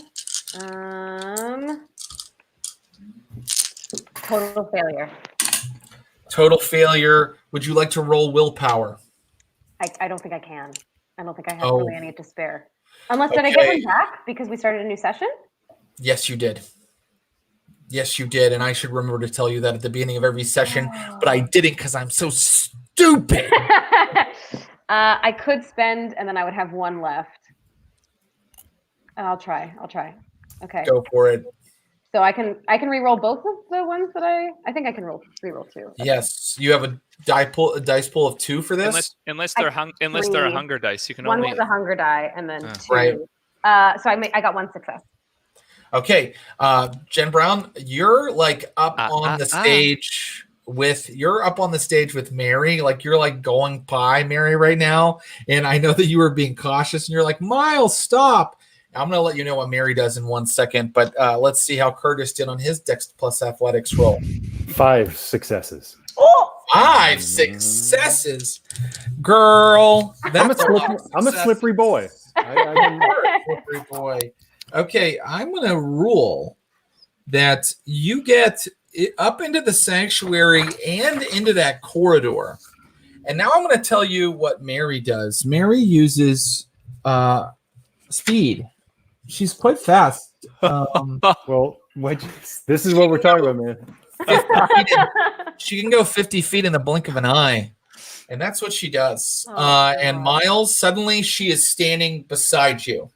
Total failure. Total failure. Would you like to roll willpower? I don't think I can. I don't think I have Oh. really any to spare. Unless did I get one back because we started a new session? Yes, you did. Yes, you did. And I should remember to tell you that at the beginning of every session, but I didn't because I'm so stupid. I could spend and then I would have 1 left. I'll try. Okay. Go for it. So I can re-roll both of the ones that I think I can re-roll 2. Okay. Yes, you have a dice pool of 2 for this. Unless they're hunger dice, you can One only. was a hunger die, and then 2. Right. So I got 1 success. Okay, Jen Brown, you're like up on the stage with Mary. Like you're like going by Mary right now, and I know that you were being cautious, and you're like, Miles, stop. I'm going to let you know what Mary does in 1 second, but let's see how Curtis did on his dex plus athletics roll. 5 successes. Oh, 5 successes, girl. I'm a slippery boy. Slippery boy. Okay, I'm going to rule that you get up into the sanctuary and into that corridor. And now I'm going to tell you what Mary does. Mary uses speed. She's quite fast. Well, this is what we're talking about, man. She can go 50 feet in the blink of an eye. And that's what she does. And Miles, suddenly she is standing beside you.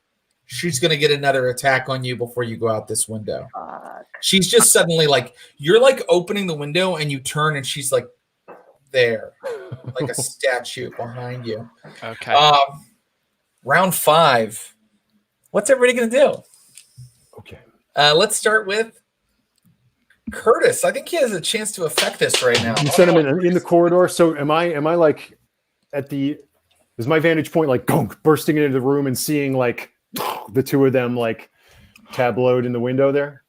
She's going to get another attack on you before you go out this window. Fuck. She's just suddenly like, you're like opening the window and you turn and she's like there, like a statue behind you. Okay. Round 5. What's everybody going to do? Okay. Let's start with Curtis. I think he has a chance to affect this right now. You sent him in the corridor. So am I like is my vantage point like bursting into the room and seeing like the 2 of them like tableaued in the window there?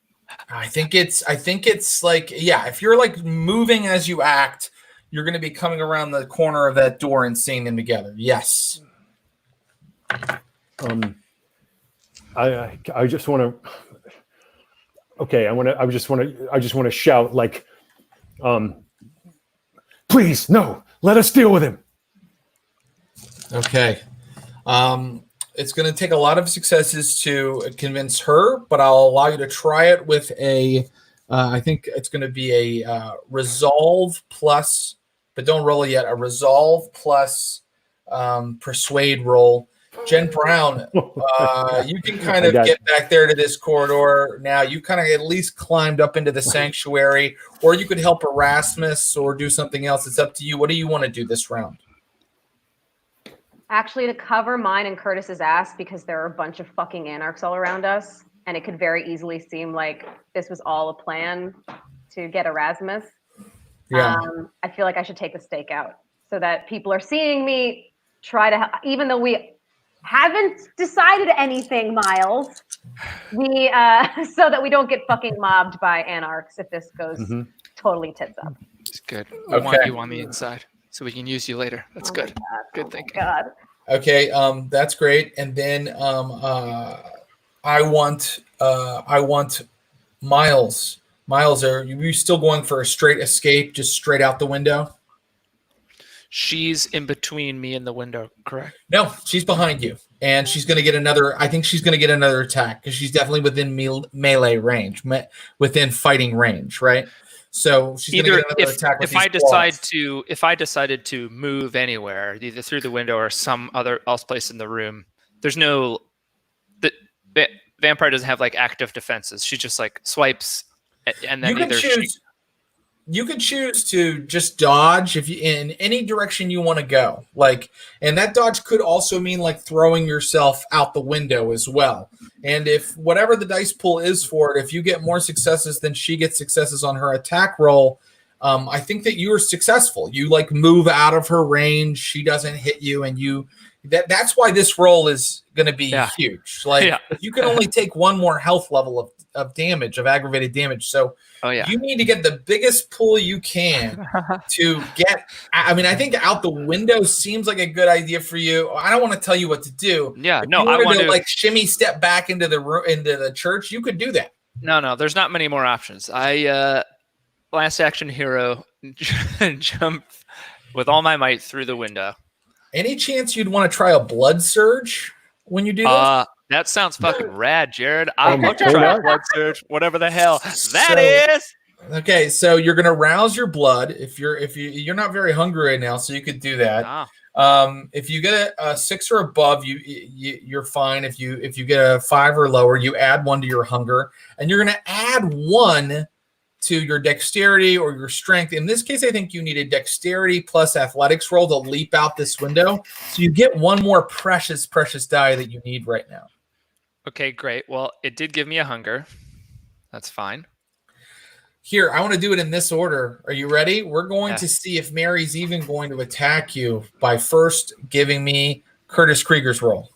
I think it's like, yeah, if you're like moving as you act, you're going to be coming around the corner of that door and seeing them together. Yes. I just want to. Okay, I just want to shout like, please, no, let us deal with him. Okay. It's going to take a lot of successes to convince her, but I'll allow you to try it with I think it's going to be a resolve plus, but don't roll it yet, a resolve plus persuade roll Jen Brown, you can kind of get back there to this corridor now. You kind of at least climbed up into the sanctuary, or you could help Erasmus or do something else. It's up to you. What do you want to do this round? Actually, to cover mine and Curtis's ass, because there are a bunch of fucking Anarchs all around us, and it could very easily seem like this was all a plan to get Erasmus. Yeah. I feel like I should take the stake out so that people are seeing me try to, even though we haven't decided anything, Miles, we so that we don't get fucking mobbed by Anarchs if this goes totally tits up. It's good. We want you on the inside so we can use you later. That's good. Good thinking. God. Okay, that's great. And then I want Miles. Miles, are you still going for a straight escape, just straight out the window? She's in between me and the window, correct? No, she's behind you, and she's going to get another. I think she's going to get another attack because she's definitely within melee range, within fighting range, right? So she's going to get another attack. With if I decided to move anywhere, either through the window or some other else place in the room, there's no. The vampire doesn't have like active defenses. She just like swipes, and then you could choose to just dodge if you in any direction you want to go. Like, and that dodge could also mean like throwing yourself out the window as well. And if whatever the dice pool is for it, if you get more successes than she gets successes on her attack roll, I think that you are successful. You like move out of her range. She doesn't hit you, and that's why this roll is going to be huge. Like you can only take one more health level of damage, of aggravated damage. So you need to get the biggest pull you can to get. I mean, I think out the window seems like a good idea for you. I don't want to tell you what to do. Yeah, if no, I want to like shimmy step back into the church. You could do that. No, there's not many more options. I last action hero jump with all my might through the window. Any chance you'd want to try a blood surge when you do this? That sounds fucking rad, Jared. I'd love to try a blood surge, whatever the hell that is. Okay, so you're gonna rouse your blood. If you're not very hungry right now, so you could do that. If you get a 6 or above, you're fine. If you get a 5 or lower, you add 1 to your hunger, and you're gonna add 1 to your dexterity or your strength. In this case, I think you need a dexterity plus athletics roll to leap out this window. So you get 1 more precious die that you need right now. Okay, great. Well, it did give me a hunger. That's fine. Here, I want to do it in this order. Are you ready? We're going to see if Mary's even going to attack you by first giving me Curtis Krieger's roll.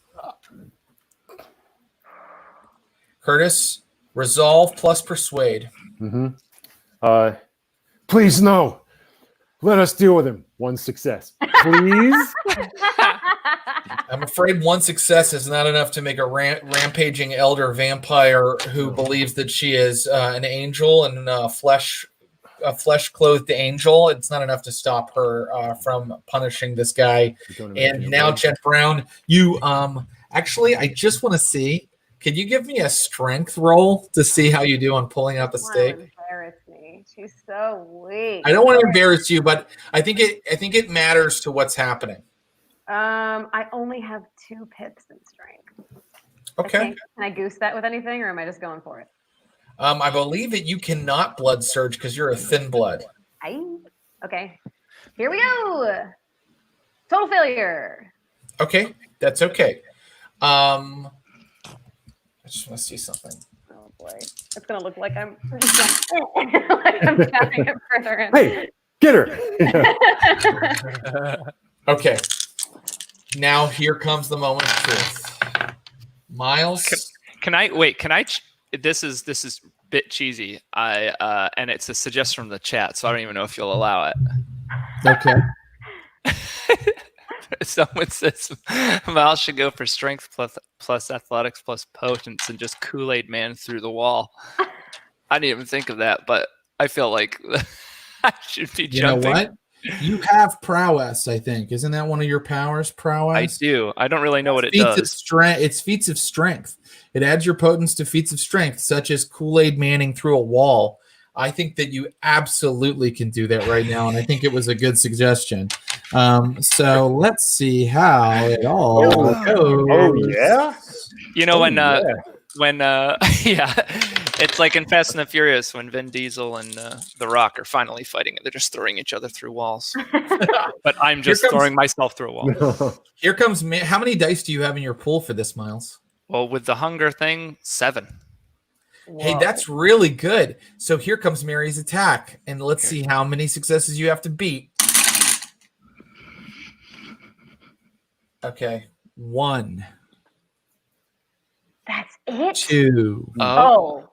Curtis, resolve plus persuade. Please, no. Let us deal with him. 1 success. Please? I'm afraid 1 success is not enough to make a rampaging elder vampire who believes that she is an angel and a flesh-clothed angel. It's not enough to stop her from punishing this guy. And now, Jen Brown, you actually, I just want to see, could you give me a strength roll to see how you do on pulling out the stake? She's so weak. I don't want to embarrass you, but I think it matters to what's happening. I only have 2 pips in strength. Okay. Can I goose that with anything, or am I just going for it? I believe that you cannot blood surge because you're a thin blood. Okay. Here we go. Total failure. Okay, that's okay. I just want to see something. Oh boy, it's gonna look like I'm just like I'm tapping it further in. Hey, get her. Okay. Now here comes the moment of truth. Miles, can I? This is a bit cheesy. And it's a suggestion from the chat, so I don't even know if you'll allow it. Okay. Someone says Miles should go for strength plus athletics plus potence and just Kool-Aid man through the wall. I didn't even think of that, but I feel like I should be jumping. You know what? You have prowess, I think. Isn't that one of your powers, prowess? I do. I don't really know what it does. It's feats of strength. It adds your potence to feats of strength, such as Kool-Aid manning through a wall. I think that you absolutely can do that right now, and I think it was a good suggestion. So let's see how it all goes. Oh yeah. You know, yeah. yeah, it's like in Fast and the Furious when Vin Diesel and The Rock are finally fighting. They're just throwing each other through walls. But I'm just throwing myself through a wall. Here comes. How many dice do you have in your pool for this, Miles? Well, with the hunger thing, 7. Hey, that's really good. So here comes Mary's attack, and let's see how many successes you have to beat. Okay, 1. That's it? 2. Oh.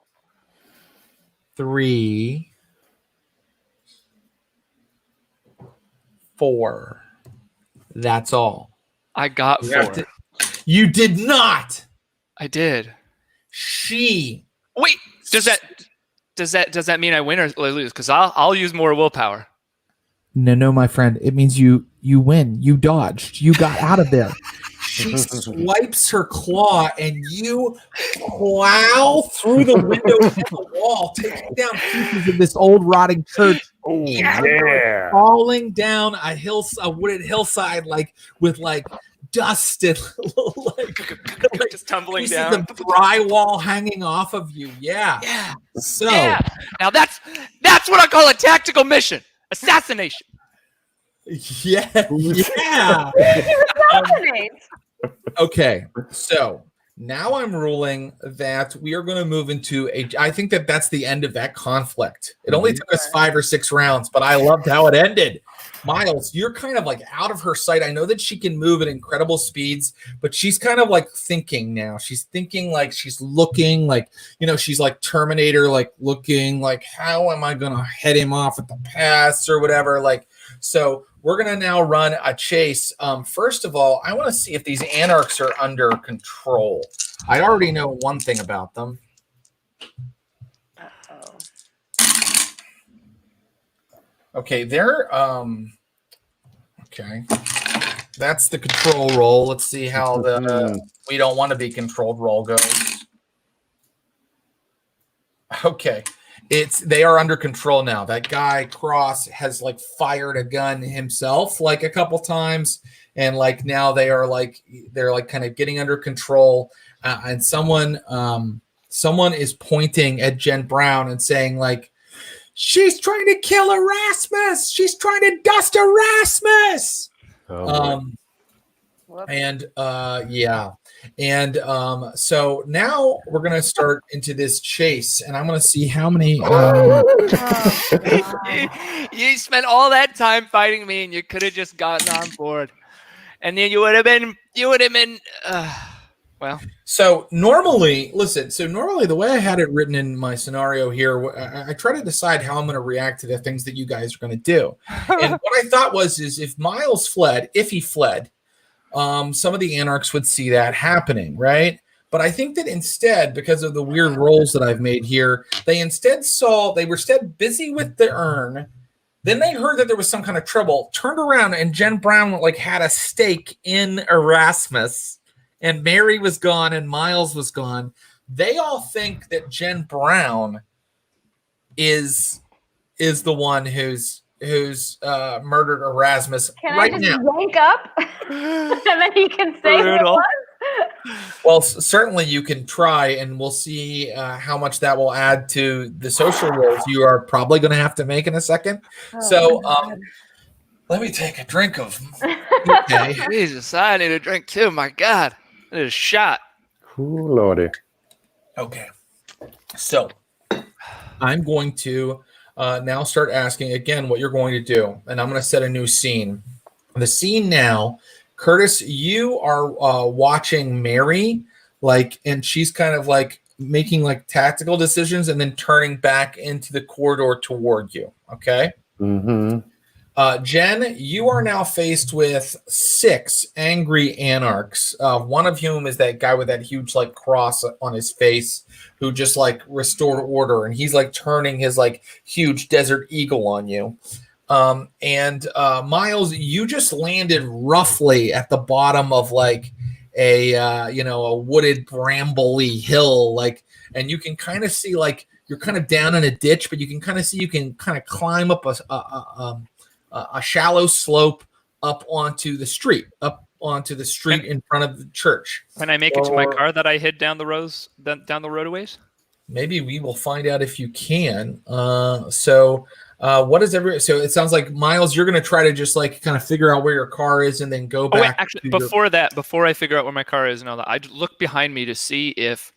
3. 4. That's all. I got 4. You did not. I did. Wait. Does that mean I win or lose? Because I'll use more willpower. No, my friend. It means you win. You dodged. You got out of there. She swipes her claw, and you plow through the window and the wall, taking down pieces of this old rotting church. Oh yeah! Falling down a wooded hillside, with dust and just tumbling pieces down. of drywall hanging off of you. Yeah. So now that's what I call a tactical mission. Assassination. Yeah. Assassinate. Okay, so now I'm ruling that we are going to move into I think that's the end of that conflict. It only took us 5 or 6 rounds, but I loved how it ended. Miles, you're kind of out of her sight. I know that she can move at incredible speeds, but she's kind of thinking now. She's thinking she's looking she's like Terminator, looking how am I going to head him off at the pass or whatever. So we're going to now run a chase. First of all, I want to see if these Anarchs are under control. I already know one thing about them. Uh-oh. Okay, they're okay. That's the control roll. Let's see how the we don't want to be controlled roll goes. Okay. They are under control now. That guy Cross has fired a gun himself a couple times, and now they're kind of getting under control. And someone is pointing at Jen Brown and saying she's trying to kill Erasmus. She's trying to dust Erasmus. So now we're gonna start into this chase, and I'm gonna see how many. You spent all that time fighting me, and you could have just gotten on board, and then you would have been. Well. So normally the way I had it written in my scenario here, I try to decide how I'm going to react to the things that you guys are going to do. And what I thought is if Miles fled, some of the Anarchs would see that happening, right? But I think that instead, because of the weird rolls that I've made here, they were busy with the urn. Then they heard that there was some kind of trouble, turned around, and Jen Brown had a stake in Erasmus. And Mary was gone and Miles was gone. They all think that Jen Brown is the one who's murdered Erasmus Can right I now. just yank up and then he can say who it was? Well, certainly you can try, and we'll see how much that will add to the social roles you are probably going to have to make in a second. Let me take a drink of. Okay. Jesus, I need a drink too. My God. It is a shot. Ooh, Lordy. Okay. So I'm going to now start asking again what you're going to do. And I'm going to set a new scene. The scene now, Curtis, you are watching Mary, and she's kind of making tactical decisions and then turning back into the corridor toward you. Okay. Mm-hmm. Jen, you are now faced with 6 angry Anarchs. One of whom is that guy with that huge cross on his face who just restored order, and he's turning his huge desert eagle on you. And Miles, you just landed roughly at the bottom of a wooded brambly hill, and you can kind of see you're kind of down in a ditch, but you can kind of see you can kind of climb up a shallow slope up onto the street in front of the church. Can I make it to my car that I hid down the roadways? Maybe we will find out if you can. So it sounds like, Miles, you're going to try to just like kind of figure out where your car is and then go back. Actually, before I figure out where my car is and all that, I look behind me to see if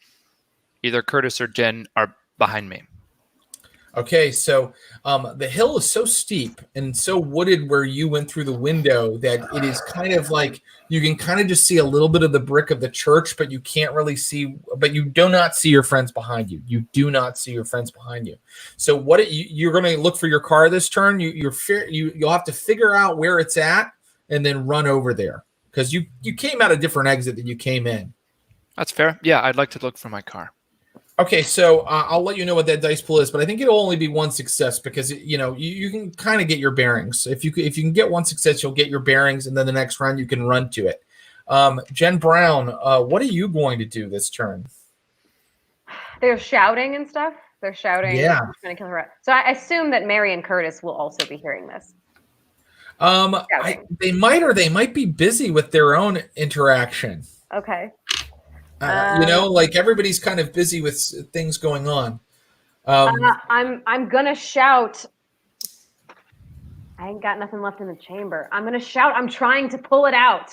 either Curtis or Jen are behind me. Okay, so the hill is so steep and so wooded where you went through the window that it is kind of like you can kind of just see a little bit of the brick of the church, but you can't really see. But you do not see your friends behind you. You do not see your friends behind you. So you're going to look for your car this turn. You'll have to figure out where it's at and then run over there because you came out a different exit than you came in. That's fair. Yeah, I'd like to look for my car. Okay, so I'll let you know what that dice pool is, but I think it'll only be one success because you can kind of get your bearings. If you can get one success, you'll get your bearings, and then the next round you can run to it. Jen Brown, what are you going to do this turn? They're shouting and stuff. They're shouting. Yeah. Trying to kill her. So I assume that Mary and Curtis will also be hearing this. They might be busy with their own interaction. Okay. Like everybody's kind of busy with things going on. I'm gonna shout. I ain't got nothing left in the chamber. I'm gonna shout. I'm trying to pull it out.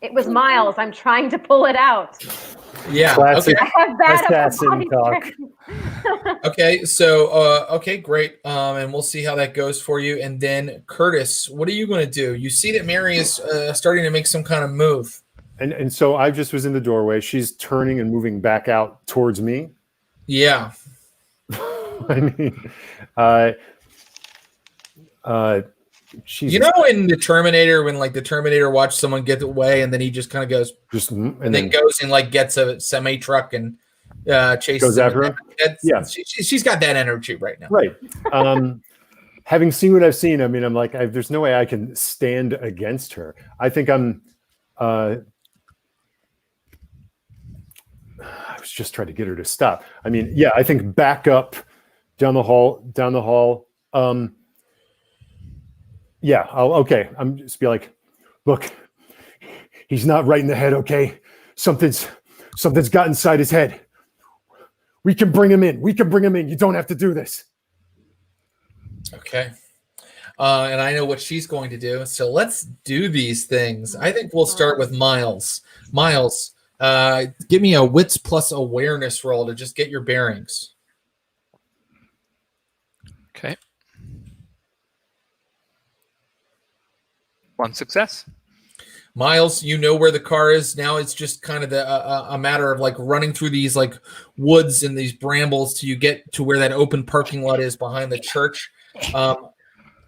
It was Miles. I'm trying to pull it out. Yeah. Classic. Okay. I have bad Assassin talk. Okay. So, okay, great. And we'll see how that goes for you. And then Curtis, what are you going to do? You see that Mary is starting to make some kind of move. And so I just was in the doorway. She's turning and moving back out towards me. Yeah. I mean, she's, in the Terminator, when like the Terminator watched someone get away and then he just kind of goes, and then goes and like gets a semi truck and chases goes after him. Yeah. She's got that energy right now. Right. Having seen what I've seen, I mean, I'm like, there's no way I can stand against her. I think I was just trying to get her to stop. I mean, yeah, I think back up down the hall. Yeah, okay. I'm just be like, look, he's not right in the head, okay? Something's got inside his head. We can bring him in. You don't have to do this. Okay. And I know what she's going to do. So let's do these things. I think we'll start with Miles. Miles, give me a wits plus awareness roll to just get your bearings. Okay. One success. Miles, you know where the car is. Now it's just kind of a matter of like running through these like woods and these brambles till you get to where that open parking lot is behind the church.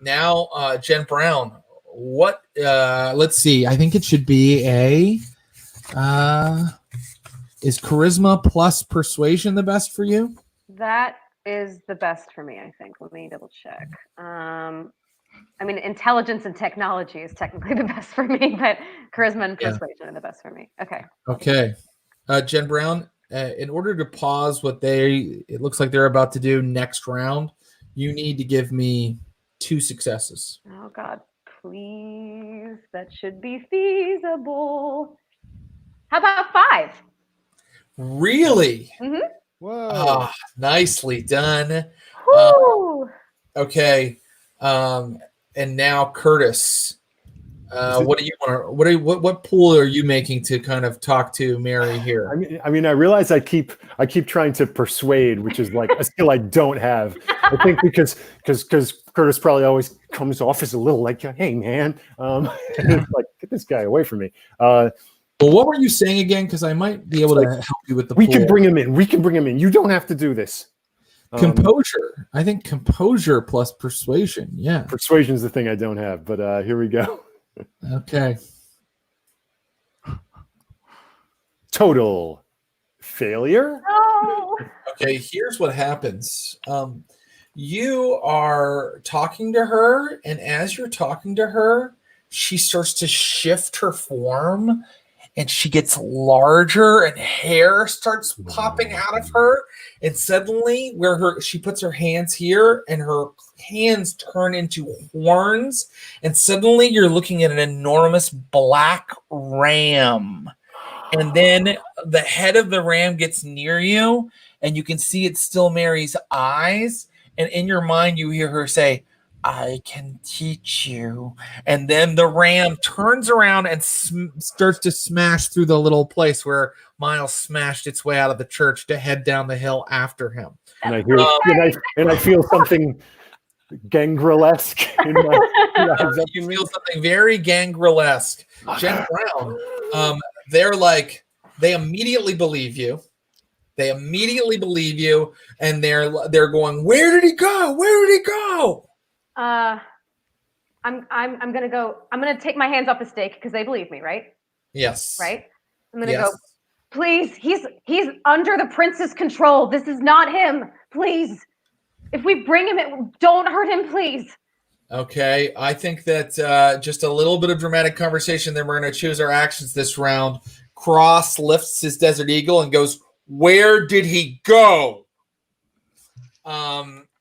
Now, Jen Brown, what? Let's see. I think it should be is charisma plus persuasion the best for you? That is the best for me, I think. Let me double check. I mean, intelligence and technology is technically the best for me, but charisma and persuasion are the best for me. Okay. Okay. Jen Brown, in order to pause what it looks like they're about to do next round, you need to give me 2 successes. Oh, God, please. That should be feasible. How about 5? Really? Mm-hmm. Whoa. Nicely done. Okay. And now Curtis, what do you want? What pool are you making to kind of talk to Mary here? I mean, I realize I keep trying to persuade, which is like a skill I don't have. I think because Curtis probably always comes off as a little like, hey man, like get this guy away from me. Well, what were you saying again? Because I might be able to help you with the pool. We can bring him in. You don't have to do this. Composure. I think composure plus persuasion. Yeah. Persuasion is the thing I don't have, but here we go. Okay. Total failure. No. Okay, here's what happens. You are talking to her, and as you're talking to her, she starts to shift her form, and she gets larger and hair starts popping out of her. And suddenly she puts her hands here and her hands turn into horns. And suddenly you're looking at an enormous black ram. And then the head of the ram gets near you and you can see it's still Mary's eyes. And in your mind, you hear her say, I can teach you. And then the ram turns around and starts to smash through the little place where Miles smashed its way out of the church to head down the hill after him. And I hear, and I feel something gangrel-esque in my eyes. You feel something very gangrel-esque. Jen Brown, they immediately believe you. They immediately believe you, and they're going, where did he go? Where did he go? I'm gonna go. I'm gonna take my hands off the stake because they believe me, right? Yes. Right. I'm gonna go. Please, he's under the prince's control. This is not him. Please, if we bring him, don't hurt him, please. Okay, I think that just a little bit of dramatic conversation. Then we're gonna choose our actions this round. Cross lifts his Desert Eagle and goes, where did he go? Now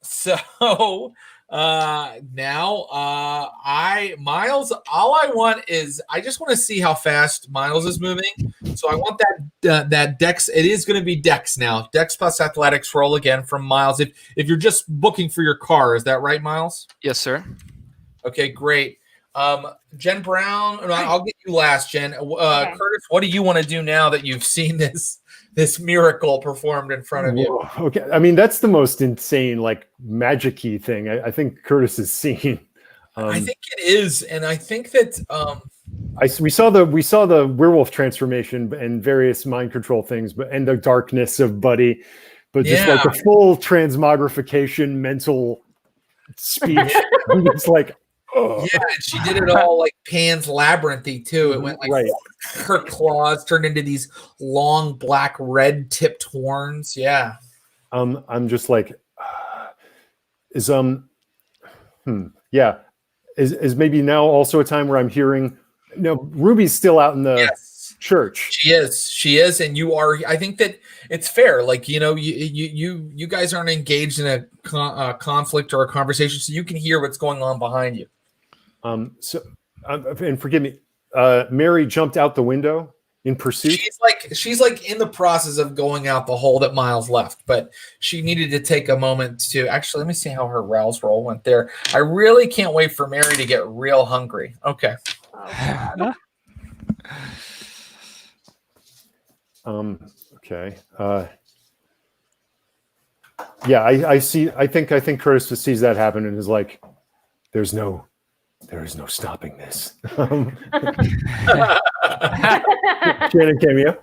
Miles, all I want is I just want to see how fast Miles is moving. So I want that Dex. It is going to be Dex now. Dex plus athletics roll again from Miles. If you're just booking for your car, is that right, Miles? Yes, sir. Okay, great. Jen Brown, I'll get you last, Jen. Okay. Curtis, what do you want to do now that you've seen this miracle performed in front of you? Whoa, okay, I mean that's the most insane, like magic-y thing I think Curtis has seen. I think it is, and I think that we saw the werewolf transformation and various mind control things, and the darkness of Buddy, but just like the full transmogrification mental speech. I'm just like, oh. Yeah, and she did it all like Pan's Labyrinthy too. It went like her claws turned into these long black red tipped horns. Yeah. I'm just like, is maybe now also a time where I'm hearing, Ruby's still out in the church. She is, and you are. I think that it's fair. Like you guys aren't engaged in a conflict or a conversation, so you can hear what's going on behind you. And forgive me, Mary jumped out the window in pursuit. She's like in the process of going out the hole that Miles left, but she needed to take a moment to actually. Let me see how her rouse roll went there. I really can't wait for Mary to get real hungry. Okay. Oh, okay. I see. I think Curtis sees that happen and is like, there is no stopping this. Shannon cameo.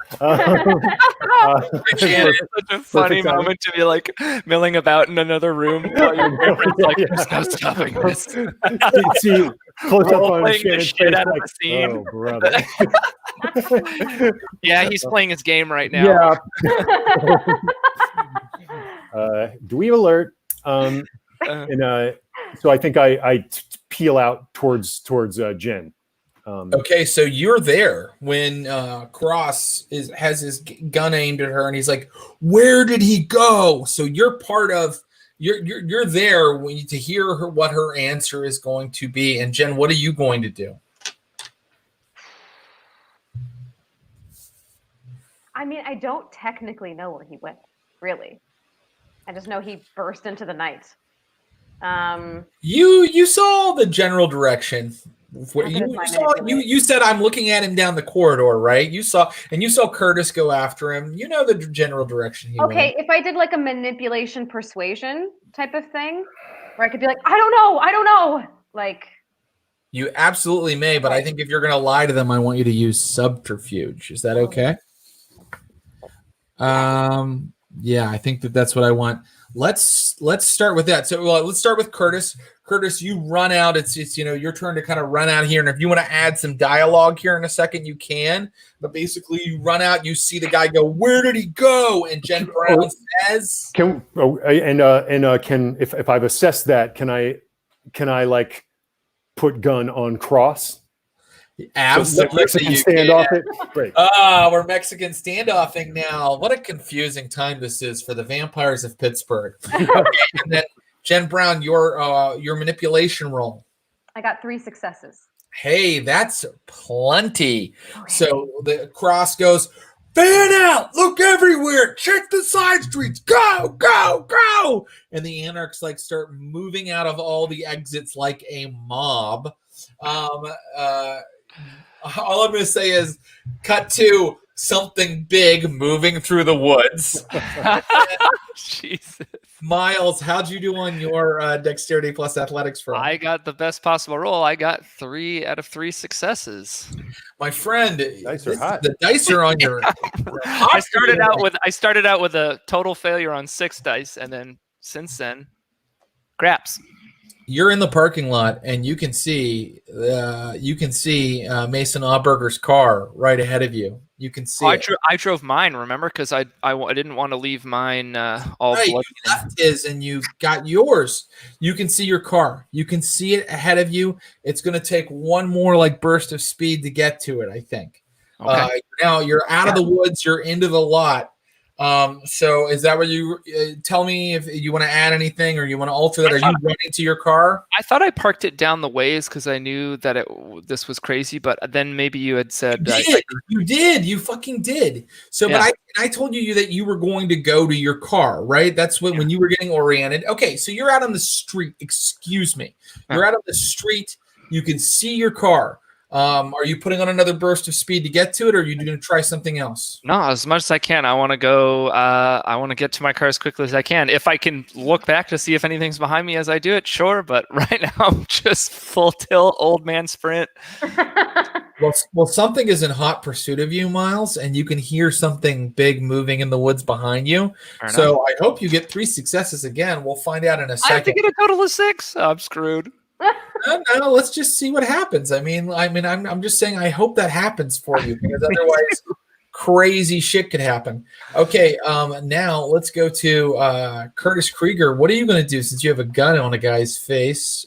It's such a funny moment to be like milling about in another room while your girlfriend's like, there's no stopping this. See, close up on playing the Shannon's shit face, out of like, the scene. oh, brother. Yeah, he's playing his game right now. Yeah. Dweeb alert. So I think I peel out towards Jen. Okay, so you're there when Cross has his gun aimed at her, and he's like, "Where did he go?" So you're part of you're there to hear what her answer is going to be. And Jen, what are you going to do? I mean, I don't technically know where he went, really. I just know he burst into the night. You saw the general direction. You said I'm looking at him down the corridor, right? You saw Curtis go after him. You know the general direction he went. Okay, if I did like a manipulation persuasion type of thing, where I could be like, I don't know. Like, you absolutely may, but I think if you're gonna lie to them, I want you to use subterfuge. Is that okay? Yeah, I think that's what I want. Let's start with that. So let's start with Curtis. Curtis, you run out. It's your turn to kind of run out here. And if you want to add some dialogue here in a second, you can. But basically, you run out. You see the guy go. Where did he go? And Jen Brown says, if I've assessed that, can I like put gun on Cross? Absolutely. Mexican you standoff can. it. Great. We're Mexican standoffing now. What a confusing time this is for the vampires of Pittsburgh. Okay, and then Jen Brown, your manipulation roll. I got 3 successes. Hey, that's plenty. Okay. So the cross goes, fan out, look everywhere, check the side streets, go, go, go. And the Anarchs like start moving out of all the exits like a mob. All I'm going to say is cut to something big moving through the woods. Jesus. Miles, how'd you do on your dexterity plus athletics roll? I got the best possible roll. I got 3 out of 3 successes. My friend, Dice are hot. The dice are on your. I started out with a total failure on 6 dice, and then since then, craps. You're in the parking lot, and you can see Mason Auberger's car right ahead of you. You can see. I drove mine, remember, because I didn't want to leave mine all right, bloody. you left his, and you got yours. You can see your car. You can see it ahead of you. It's going to take one more like burst of speed to get to it, I think. Okay. Now you're out of the woods. You're into the lot. So is that where you tell me if you want to add anything or you want to alter that? Are you running to your car? I thought I parked it down the ways because I knew that this was crazy, but then maybe you had said you did. You fucking did. So, Yeah. but I told you that you were going to go to your car, right? That's when you were getting oriented. Okay, so you're out on the street. Excuse me. You're out on the street. You can see your car. Are you putting on another burst of speed to get to it, or are you going to try something else? No, as much as I can. I want to go. I want to get to my car as quickly as I can. If I can look back to see if anything's behind me as I do it, sure. But right now, I'm just full tilt, old man sprint. Well, something is in hot pursuit of you, Miles, and you can hear something big moving in the woods behind you. So I hope you get 3 successes again. We'll find out in a second. I have to get a total of 6. I'm screwed. No, let's just see what happens. I'm just saying I hope that happens for you because otherwise crazy shit could happen. Okay, now let's go to Curtis Krieger. What are you going to do since you have a gun on a guy's face?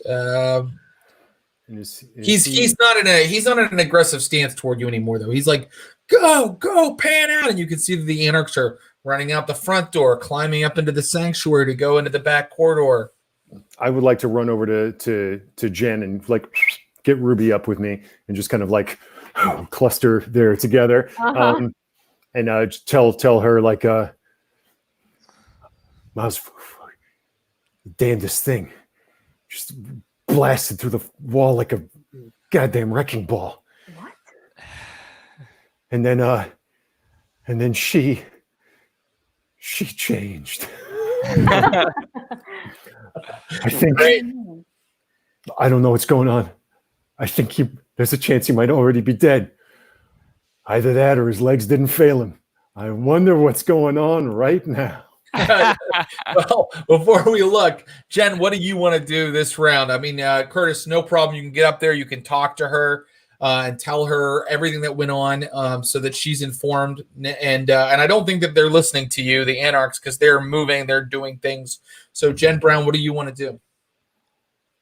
He's not in an aggressive stance toward you anymore though. He's like, go, pan out, and you can see that the Anarchs are running out the front door, climbing up into the sanctuary to go into the back corridor. I would like to run over to Jen and like get Ruby up with me and just kind of like cluster there together. And tell her like, Miles, damnedest thing just blasted through the wall like a goddamn wrecking ball. What? And then she changed. I think I don't know what's going on. I think there's a chance he might already be dead. Either that or his legs didn't fail him. I wonder what's going on right now. Well, before we look, Jen, what do you want to do this round? I mean, Curtis, no problem. You can get up there. You can talk to her and tell her everything that went on so that she's informed. And I don't think that they're listening to you, the Anarchs, because they're moving, they're doing things. So, Jen Brown, what do you want to do?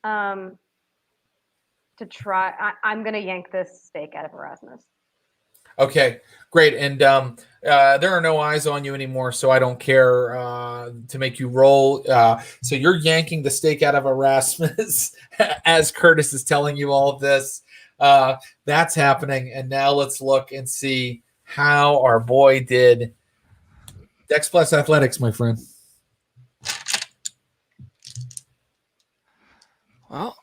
To try, I'm going to yank this stake out of Erasmus. Okay, great. And there are no eyes on you anymore, so I don't care to make you roll. So you're yanking the stake out of Erasmus as Curtis is telling you all of this. That's happening. And now let's look and see how our boy did. Dex plus athletics, my friend. Well,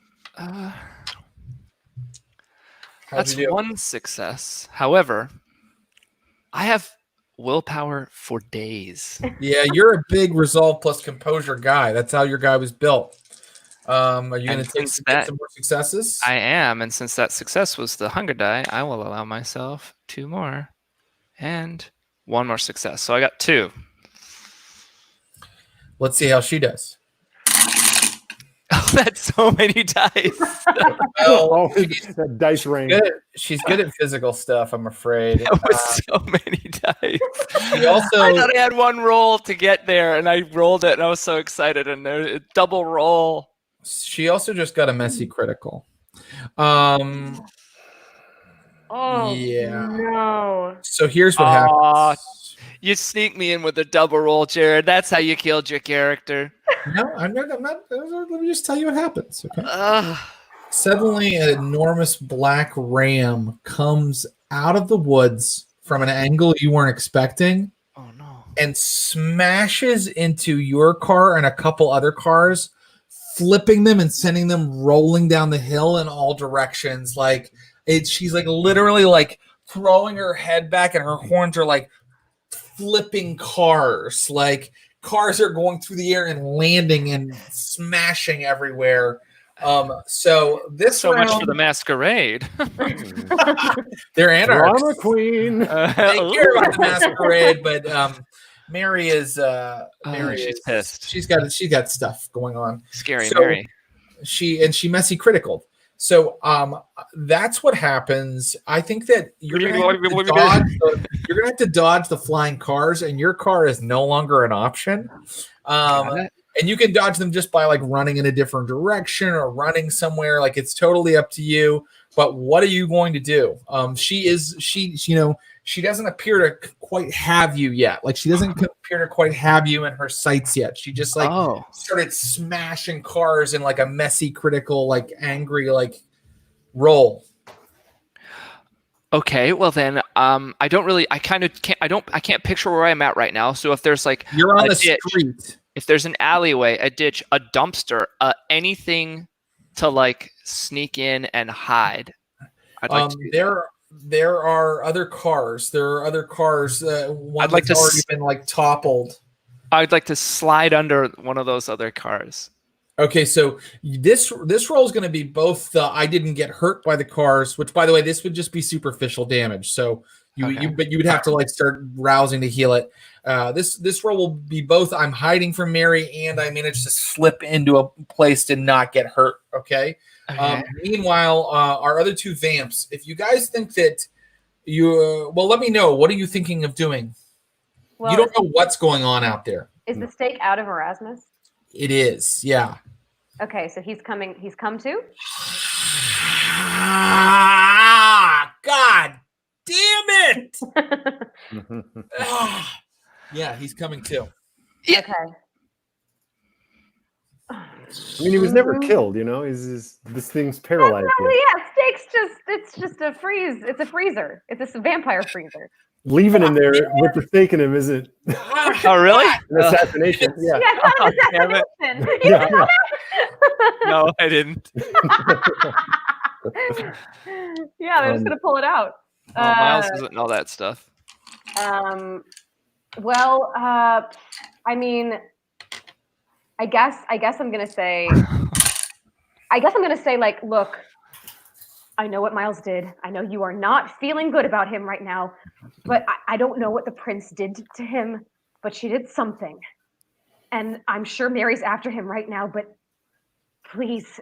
that's one success. However, I have willpower for days. Yeah, you're a big resolve plus composure guy. That's how your guy was built. Are you going to take some more successes? I am, and since that success was the hunger die, I will allow myself 2 more and 1 more success. So I got 2. Let's see how she does. Oh, that's so many dice. Well, that dice range. She's good at physical stuff, I'm afraid. That was so many dice. She also, I thought I had 1 roll to get there, and I rolled it, and I was so excited. And a double roll. She also just got a messy critical. Oh, Yeah. no. So here's what Aw. happens. You sneak me in with a double roll, Jared. That's how you killed your character. No, I'm not. Let me just tell you what happens. Okay. Ugh. Suddenly, an enormous black ram comes out of the woods from an angle you weren't expecting Oh no. and smashes into your car and a couple other cars, flipping them and sending them rolling down the hill in all directions. Like she's like literally like throwing her head back, and her horns are like flipping cars. Like cars are going through the air and landing and smashing everywhere. So this So round, much for the masquerade. they're anarchs. Drama queen. They care about the masquerade, but Mary is she's pissed. She's got stuff going on. Scary So, Mary. She messy critical. So that's what happens. I think that you're gonna have to dodge the flying cars, and your car is no longer an option. And you can dodge them just by like running in a different direction or running somewhere. Like it's totally up to you. But what are you going to do? She doesn't appear to quite have you yet. Like she doesn't appear to quite have you in her sights yet. She just like started smashing cars in like a messy, critical, like angry, like roll. Okay, well then, I can't picture where I'm at right now. So if there's like You're on the ditch, street. if there's an alleyway, a ditch, a dumpster, anything to like sneak in and hide, I'd like to do that. There are other cars. One I'd like that's to already been like toppled. I'd like to slide under one of those other cars. Okay, so this roll is going to be both I didn't get hurt by the cars, which by the way, this would just be superficial damage. So you would have to like start rousing to heal it. This roll will be both I'm hiding from Mary and I managed to slip into a place to not get hurt. Okay. Meanwhile, our other two vamps, if you guys think that let me know. What are you thinking of doing? Well, you don't know what's going on out there. Is the stake out of Erasmus? It is. Yeah. Okay, so he's come too? God damn it. Yeah, he's coming too. Okay. I mean, he was never killed, this thing's paralyzed. Yeah, steak's it's just a freeze. It's a freezer. It's a vampire freezer. Leaving him there with the stake in him isn't Oh, really? an assassination. Yeah. Yeah, it's not an damn it. assassination. Yeah. No, I didn't. Yeah, they're just gonna pull it out. Miles doesn't know that stuff. Well, I mean, I guess I'm gonna say, like, look, I know what Miles did. I know you are not feeling good about him right now, but I don't know what the prince did to him, but she did something. And I'm sure Mary's after him right now, but please,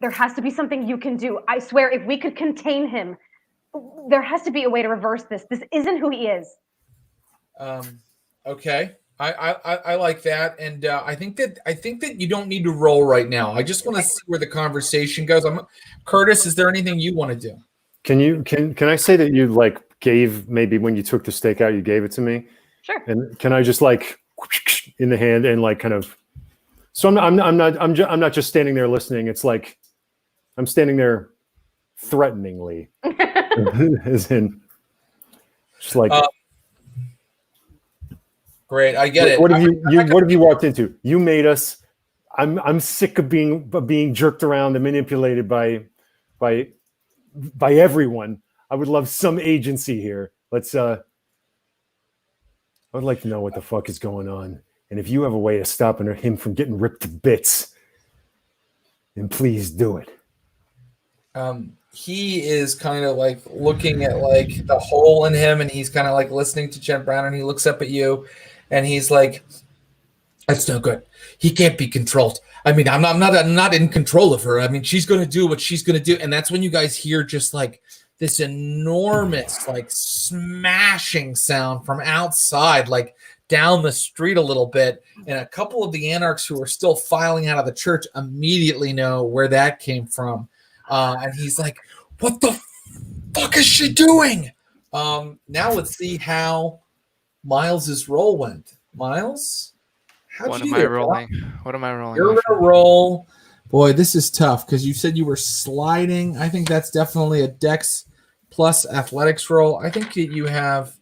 there has to be something you can do. I swear, if we could contain him, there has to be a way to reverse this. This isn't who he is. Okay. I like that, and I think that you don't need to roll right now. I just want to see where the conversation goes. Curtis, is there anything you want to do? Can I say that you like gave, maybe when you took the stake out, you gave it to me? Sure. And can I just like in the hand and like kind of? So I'm not just standing there listening. It's like I'm standing there threateningly, as in just like. Great, I get it. What have you walked into? You made us. I'm sick of being jerked around and manipulated by everyone. I would love some agency here. I would like to know what the fuck is going on, and if you have a way of stopping him from getting ripped to bits, then please do it. He is kind of like looking at like the hole in him, and he's kind of like listening to Jen Brown, and he looks up at you. And he's like, "That's no good. He can't be controlled. I mean, I'm not in control of her. I mean, she's going to do what she's going to do." And that's when you guys hear just like this enormous, like smashing sound from outside, like down the street a little bit. And a couple of the Anarchs who are still filing out of the church immediately know where that came from. And he's like, "What the fuck is she doing? Now let's see how Miles's roll went. Miles, What am I rolling? What am I rolling? You're gonna roll. Boy, this is tough because you said you were sliding. I think that's definitely a Dex plus athletics roll. I think that you have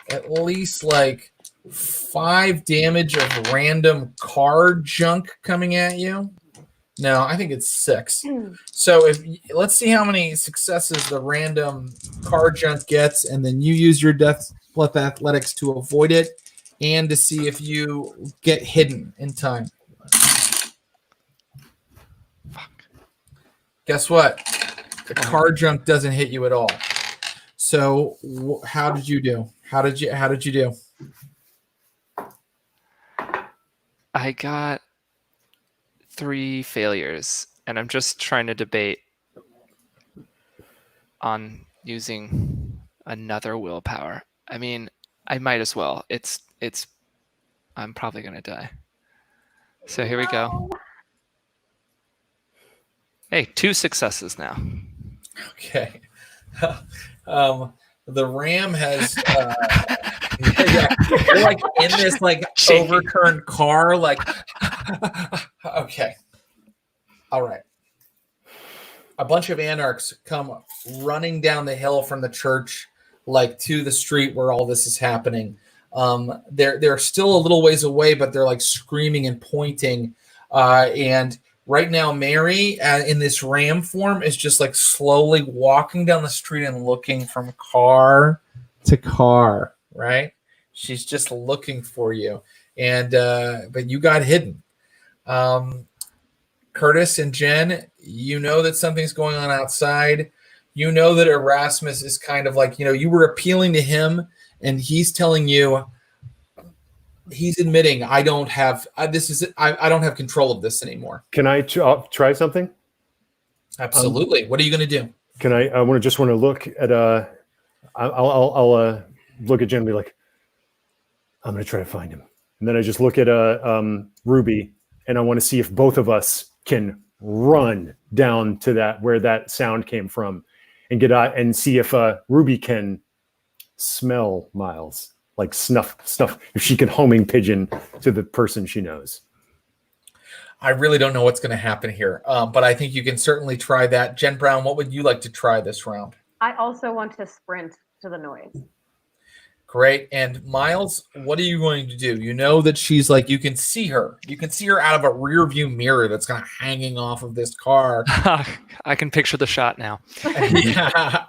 at least like 5 damage of random car junk coming at you. No, I think it's 6. So let's see how many successes the random car junk gets, and then you use your Dex plus athletics to avoid it, and to see if you get hidden in time. Fuck. Guess what? The car junk doesn't hit you at all. So how did you do? How did you do? I got 3 failures, and I'm just trying to debate on using another willpower. I mean, I might as well. I'm probably gonna die. So here we go. Hey, 2 successes now. Okay. The ram has you're like in this like overturned car, like okay. All right. A bunch of Anarchs come running down the hill from the church, like to the street where all this is happening. They're still a little ways away, but they're like screaming and pointing. And right now, Mary, in this ram form, is just like slowly walking down the street and looking from car to car. Right? She's just looking for you, and but you got hidden. Curtis and Jen, you know that something's going on outside. You know that Erasmus is kind of like, you were appealing to him, and he's telling you, he's admitting, I don't have control of this anymore. Can I try something? Absolutely. What are you going to do? Can I want to look at I'll look at Jen and be like, I'm going to try to find him. And then I just look at Ruby, and I want to see if both of us can run down to that where that sound came from, and get out and see if Ruby can smell Miles, like snuff, if she can homing pigeon to the person she knows. I really don't know what's going to happen here, but I think you can certainly try that. Jen Brown, what would you like to try this round? I also want to sprint to the noise. Great. And Miles, what are you going to do? You know that she's like, you can see her. You can see her out of a rear view mirror that's kind of hanging off of this car. I can picture the shot now. Yeah.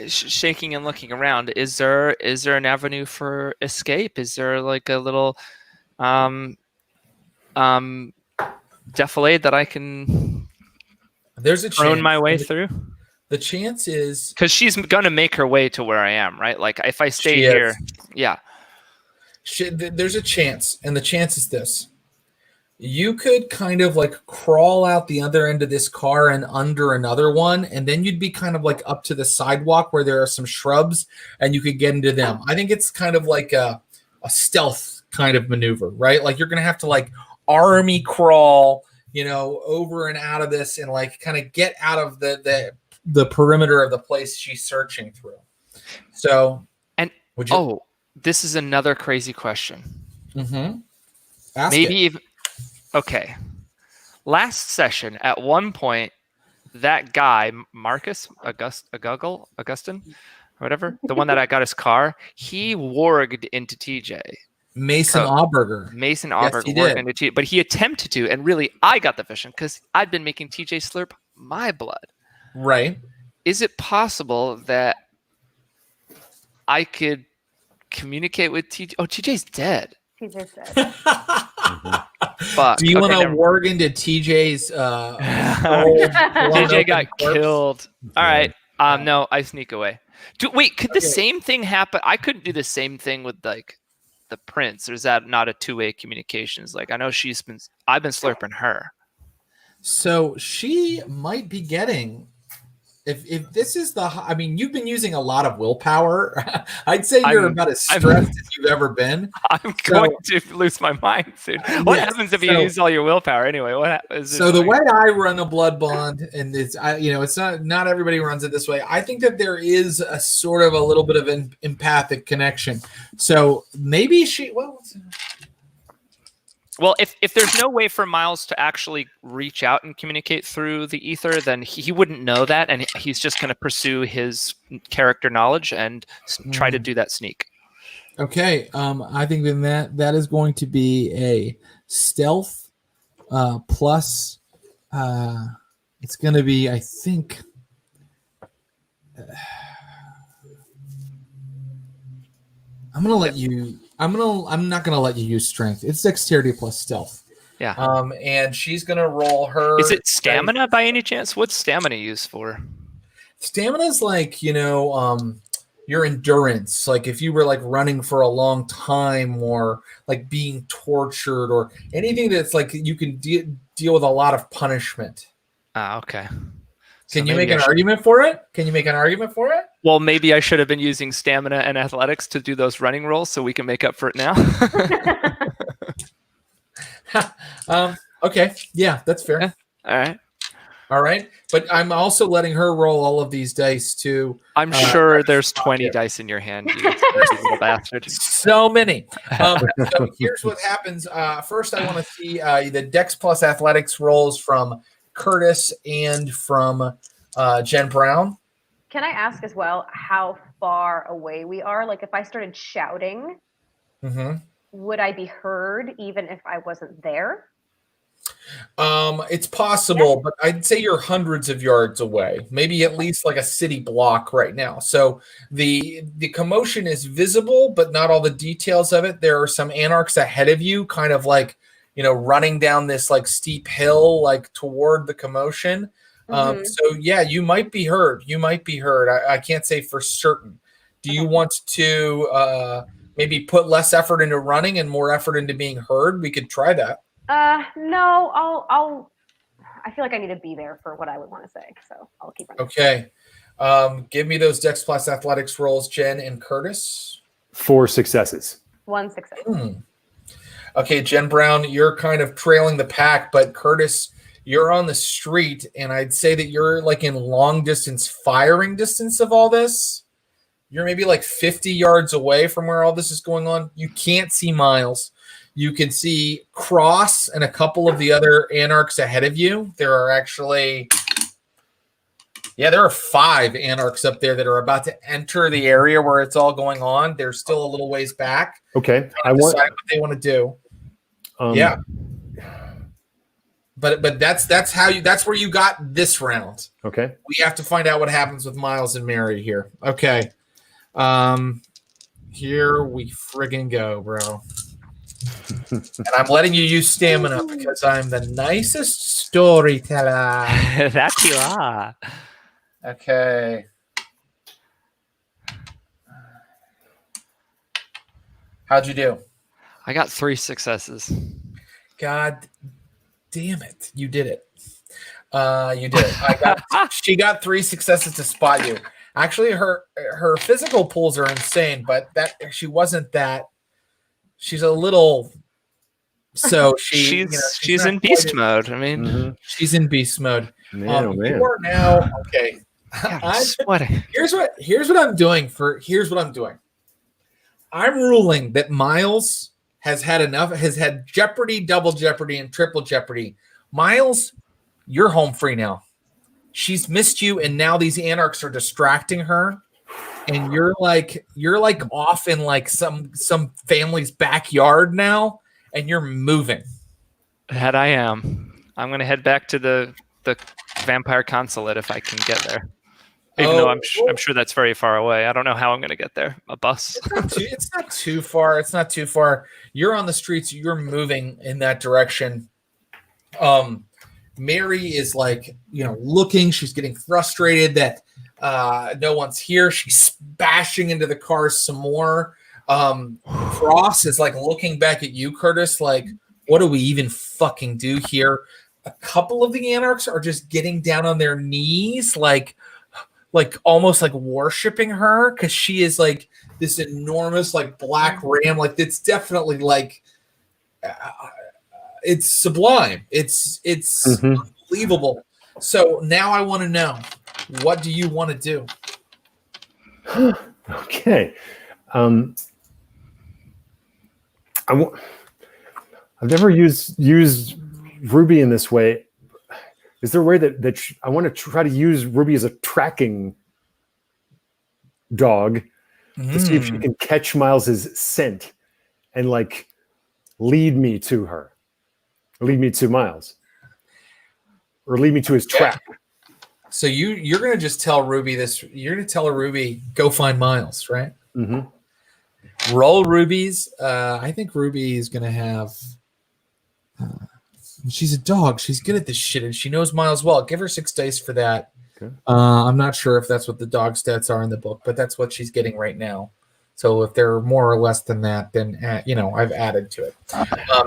Shaking and looking around, is there an avenue for escape? Is there like a little defilade that I can There's a drone my way through? The chance is, because she's gonna make her way to where I am, right? Like if I stay here, yeah. There's a chance, and the chance is this: you could kind of like crawl out the other end of this car and under another one, and then you'd be kind of like up to the sidewalk where there are some shrubs, and you could get into them. I think it's kind of like a stealth kind of maneuver, right? Like you're gonna have to like army crawl, over and out of this, and like kind of get out of the perimeter of the place she's searching through. So, and this is another crazy question. Mm-hmm. Okay. Last session, at one point, that guy Marcus Augustin, whatever, the one that I got his car, he warged into TJ. Mason Auberger warged into TJ, but he attempted to, and really, I got the vision because I'd been making TJ slurp my blood. Right. Is it possible that I could communicate with TJ? Oh, TJ's dead. TJ's dead. Fuck. Do you want to warg into TJ's? TJ got killed. All right. No, I sneak away. Could the same thing happen? I couldn't do the same thing with like the prince. Or is that not a two-way communications? Like I know I've been slurping her. So she might be getting If this is I mean, you've been using a lot of willpower. I'd say you're about as stressed as you've ever been. I'm going to lose my mind soon. What happens if you use all your willpower anyway? What happens? So the way I run a blood bond, and it's not everybody runs it this way. I think that there is a sort of a little bit of an empathic connection. So maybe Well, if there's no way for Miles to actually reach out and communicate through the ether, then he wouldn't know that, and he's just going to pursue his character knowledge and try to do that sneak. Okay, I think then that is going to be a stealth plus. It's going to be, I think. I'm not gonna let you use strength. It's dexterity plus stealth. Yeah. And she's gonna roll her. Is it stamina by any chance? What's stamina used for? Stamina is like your endurance. Like if you were like running for a long time, or like being tortured, or anything that's like you can deal with a lot of punishment. Ah, okay. Can you make an argument for it? Well, maybe I should have been using stamina and athletics to do those running rolls so we can make up for it now. Okay. Yeah, that's fair. Yeah. All right. But I'm also letting her roll all of these dice too. I'm sure there's 20 dice in your hand, you little bastard. So many. So here's what happens. First, I want to see the Dex plus Athletics rolls from Curtis and from Jen Brown. Can I ask as well how far away we are? Like if I started shouting, would I be heard even if I wasn't there? It's possible, but I'd say you're hundreds of yards away, maybe at least like a city block right now. So the commotion is visible, but not all the details of it. There are some Anarchs ahead of you, kind of like, running down this like steep hill, like toward the commotion. So yeah, you might be heard. I can't say for certain. Do you want to maybe put less effort into running and more effort into being heard? We could try that. No, I feel like I need to be there for what I would want to say. So I'll keep running. Okay. Give me those Dex plus Athletics rolls, Jen and Curtis. 4 successes. 1 success. Okay, Jen Brown, you're kind of trailing the pack, but Curtis, you're on the street, and I'd say that you're like in long distance firing distance of all this. You're maybe like 50 yards away from where all this is going on. You can't see Miles. You can see Cross and a couple of the other Anarchs ahead of you. There are actually, there are 5 Anarchs up there that are about to enter the area where it's all going on. They're still a little ways back. Okay, I want decide what they want to do. Yeah, but that's where you got this round. Okay, we have to find out what happens with Miles and Mary here. Okay, here we friggin' go, bro. And I'm letting you use stamina because I'm the nicest storyteller. That you are. Okay. How'd you do? I got 3 successes. God damn it. You did it. You did it. She got 3 successes to spot you. Actually, her physical pulls are insane, but she wasn't that. She's a little. So she's in beast mode. I mean, she's in beast mode. Man. You are now okay. I'm sweating. Here's what I'm doing. I'm ruling that Miles has had enough. Has had Jeopardy, double Jeopardy, and triple Jeopardy. Miles, you're home free now. She's missed you, and now these Anarchs are distracting her. And you're like off in like some family's backyard now, and you're moving. That I am. I'm gonna head back to the vampire consulate if I can get there. Even though I'm sure that's very far away. I don't know how I'm gonna get there. A bus. It's not too far. It's not too far. You're on the streets. You're moving in that direction. Mary is like, looking. She's getting frustrated that no one's here. She's bashing into the car some more. Cross is like looking back at you, Curtis, like, what do we even fucking do here? A couple of the Anarchs are just getting down on their knees, like, like almost like worshiping her because she is like this enormous like black ram. Like it's definitely like it's sublime. It's unbelievable. So now I want to know, what do you want to do? Okay. I've never used Ruby in this way. Is there a way that I want to try to use Ruby as a tracking dog to see if she can catch Miles's scent and like lead me to her, lead me to Miles, or lead me to his trap? So you're gonna just tell Ruby this. You're gonna tell her, Ruby, go find Miles, right? Mm-hmm. Roll Ruby's. I think Ruby is gonna have. She's a dog. She's good at this shit, and she knows Miles well. Give her 6 dice for that. Okay. I'm not sure if that's what the dog stats are in the book, but that's what she's getting right now. So if they're more or less than that, then I've added to it.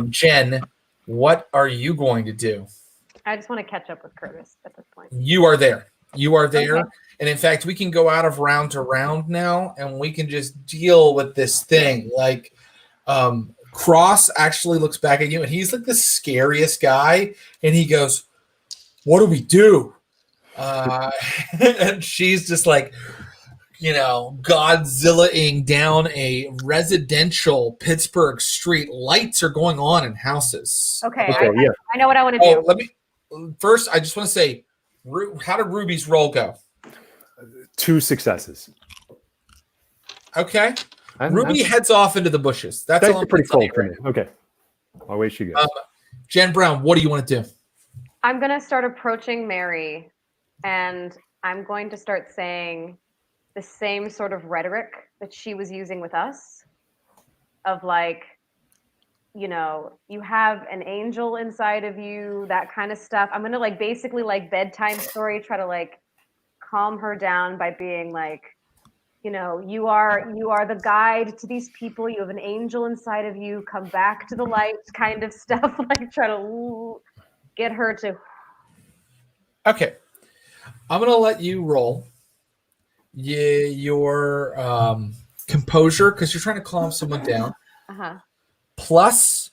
Jen, what are you going to do? I just want to catch up with Curtis at this point. You are there. You are there. Okay. And in fact, we can go out of round to round now, and we can just deal with this thing. Like, Cross actually looks back at you, and he's like the scariest guy, and he goes, "What do we do?" And she's just like, Godzilla-ing down a residential Pittsburgh street. Lights are going on in houses. Okay, I know what I want to do. First, I just want to say, how did Ruby's roll go? 2 successes. Okay. Ruby heads off into the bushes. That's all. Pretty cold for me. Okay. Away she goes. Jen Brown, what do you want to do? I'm going to start approaching Mary, and I'm going to start saying the same sort of rhetoric that she was using with us, of like, you have an angel inside of you, that kind of stuff. I'm going to like basically like bedtime story, try to like calm her down by being like, you are the guide to these people. You have an angel inside of you. Come back to the light, kind of stuff. Like try to get her to. Okay, I'm gonna let you roll. Your composure, because you're trying to calm someone down. Plus,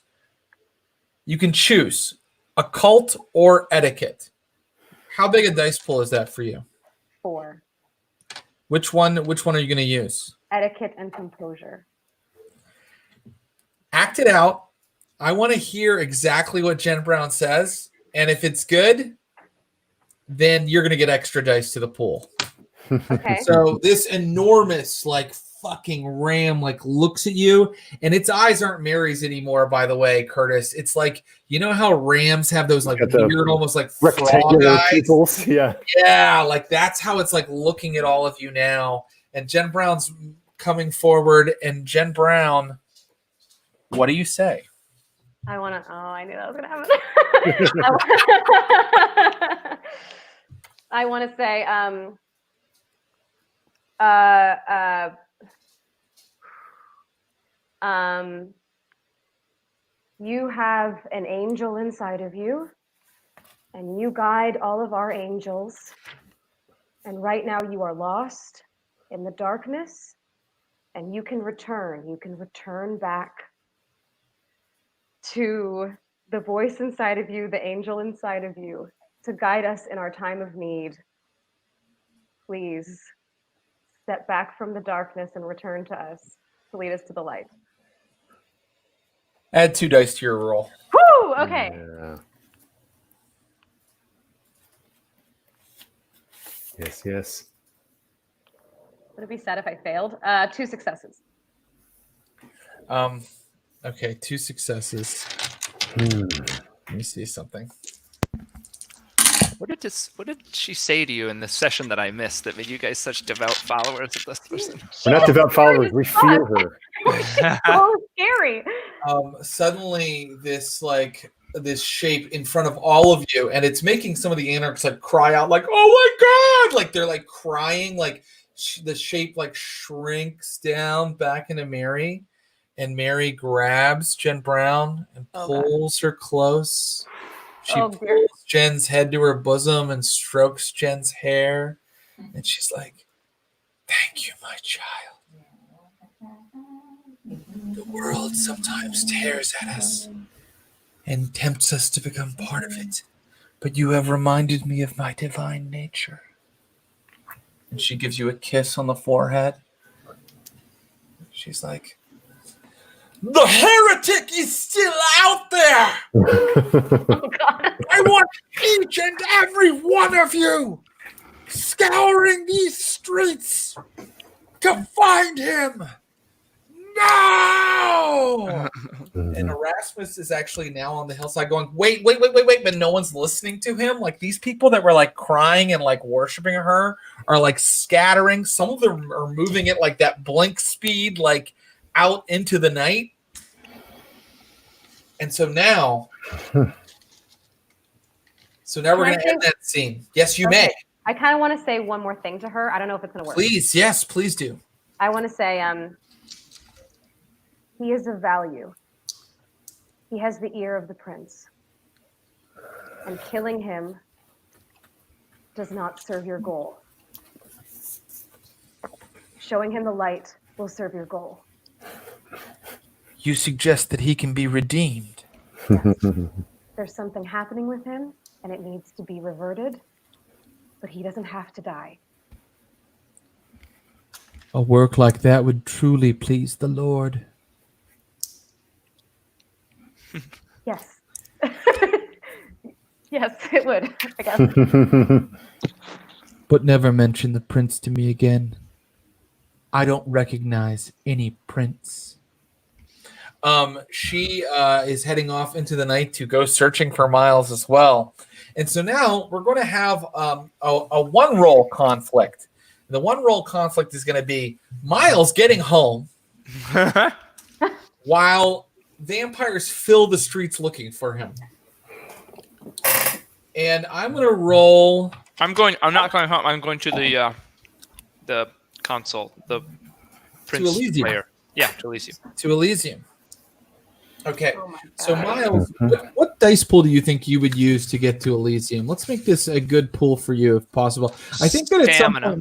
you can choose occult or etiquette. How big a dice pool is that for you? 4. Which one are you going to use? Etiquette and composure. Act it out. I want to hear exactly what Jen Brown says. And if it's good, then you're going to get extra dice to the pool. Okay. So this enormous, like, fucking ram, like, looks at you. And its eyes aren't Mary's anymore, by the way, Curtis. It's like, you know how rams have those, like, weird, almost like frog eyes? Pupils. Yeah, like, that's how it's, like, looking at all of you now. And Jen Brown's coming forward. And Jen Brown, what do you say? I knew that was going to happen. I want to say, you have an angel inside of you, and you guide all of our angels. And right now you are lost in the darkness, and you can return. You can return back to the voice inside of you, the angel inside of you, to guide us in our time of need. Please step back from the darkness and return to us to lead us to the light. Add 2 dice to your roll. Woo! Okay. Yeah. Yes. Would it be sad if I failed? 2 successes. Okay, 2 successes. Let me see something. What did she say to you in the session that I missed that made you guys such devout followers of this person? We're not devout followers. We fear her. So scary. Suddenly, this shape in front of all of you, and it's making some of the Anarchs like cry out, like, "Oh my god!" Like they're like crying, like the shape like shrinks down back into Mary, and Mary grabs Jen Brown and pulls her close. She pulls Jen's head to her bosom and strokes Jen's hair. And she's like, "Thank you, my child. The world sometimes tears at us and tempts us to become part of it. But you have reminded me of my divine nature." And she gives you a kiss on the forehead. She's like, "The heretic is still out there. Oh, God. I want each and every one of you scouring these streets to find him now." And Erasmus is actually now on the hillside going, wait, but no one's listening to him. Like, these people that were like crying and like worshiping her are like scattering. Some of them are moving at like that blink speed, like out into the night. And so now we're going to end that scene. Yes, you may. I kind of want to say one more thing to her. I don't know if it's going to work. Please, yes, please do. I want to say, he is of value. He has the ear of the prince. And killing him does not serve your goal. Showing him the light will serve your goal. You suggest that he can be redeemed. Yes. There's something happening with him, and it needs to be reverted, but he doesn't have to die. A work like that would truly please the Lord. Yes. Yes, it would, I guess. But never mention the prince to me again. I don't recognize any prince. She is heading off into the night to go searching for Miles as well. And so now we're going to have a one-roll conflict. The one-roll conflict is going to be Miles getting home while vampires fill the streets looking for him. And I'm going to roll... I'm not going home. I'm going to the console, the Prince Elysium. player. Yeah, to Elysium. To Elysium. Okay, Oh my so God. Miles, what dice pool do you think you would use to get to Elysium? Let's make this a good pool for you if possible. I think that it's Stamina.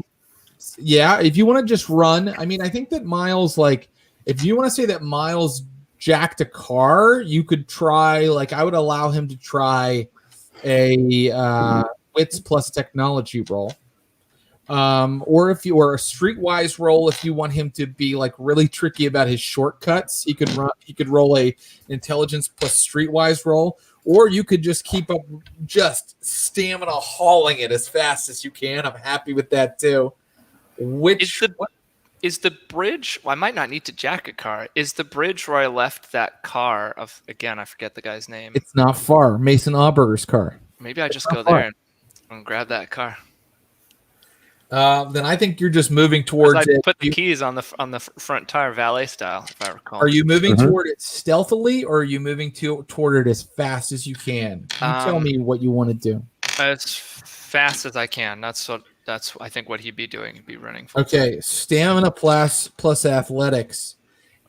Yeah, if you want to just run, I mean, I think that Miles, like, if you want to say that Miles jacked a car, you could try, like, I would allow him to try a wits plus technology roll. Or if you are a streetwise roll, if you want him to be like really tricky about his shortcuts, he could roll a intelligence plus streetwise roll, or you could just keep up just stamina hauling it as fast as you can. I'm happy with that too. Is the bridge? Well, I might not need to jack a car. Is the bridge where I left that car of, again, I forget the guy's name. It's not far. Mason Auberger's car. Maybe I just go there and grab that car. Then I think you're just moving towards I it. put the keys on the front tire, valet style, if I recall. Are you moving toward it stealthily, or are you moving toward it as fast as you can? You tell me what you want to do. As fast as I can. That's I think what he'd be doing. He'd be running. Okay, stamina plus athletics.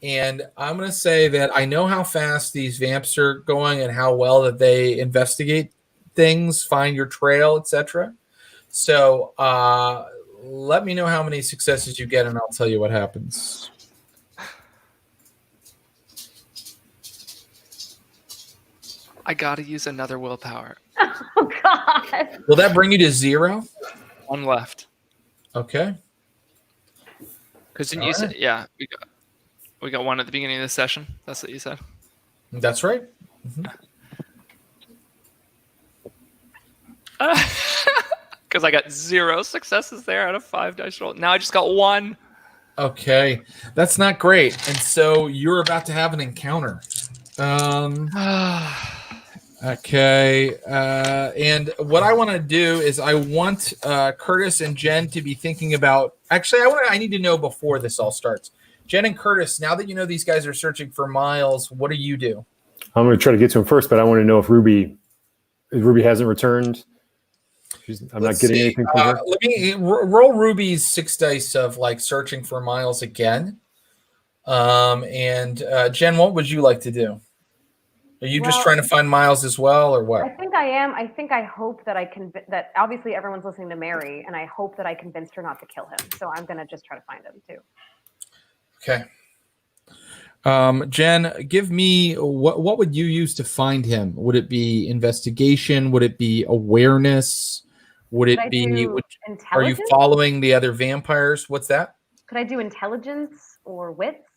And I'm going to say that I know how fast these vamps are going and how well that they investigate things, find your trail, etc. So let me know how many successes you get, and I'll tell you what happens. I got to use another willpower. Oh, God. Will that bring you to 0? One left. Okay. Because didn't you say, yeah, we got one at the beginning of the session. That's what you said. That's right. Because I got 0 successes there out of 5 dice roll. Now I just got 1. Okay, that's not great. And so you're about to have an encounter. Okay. And what I want to do is I want Curtis and Jen to be thinking about. Actually, I need to know before this all starts. Jen and Curtis, now that you know these guys are searching for Miles, what do you do? I'm going to try to get to him first, but I want to know if Ruby hasn't returned. I'm not getting anything from her. Let me roll Ruby's 6 dice of like searching for Miles again. And Jen, what would you like to do? Are you just trying to find Miles as well, or what? I think I am. I think I hope that that obviously everyone's listening to Mary, and I hope that I convinced her not to kill him. So I'm gonna just try to find him too. Okay. Jen, give me what would you use to find him? Would it be investigation? Would it be awareness? Would it be? Are you following the other vampires? What's that? Could I do intelligence or wits?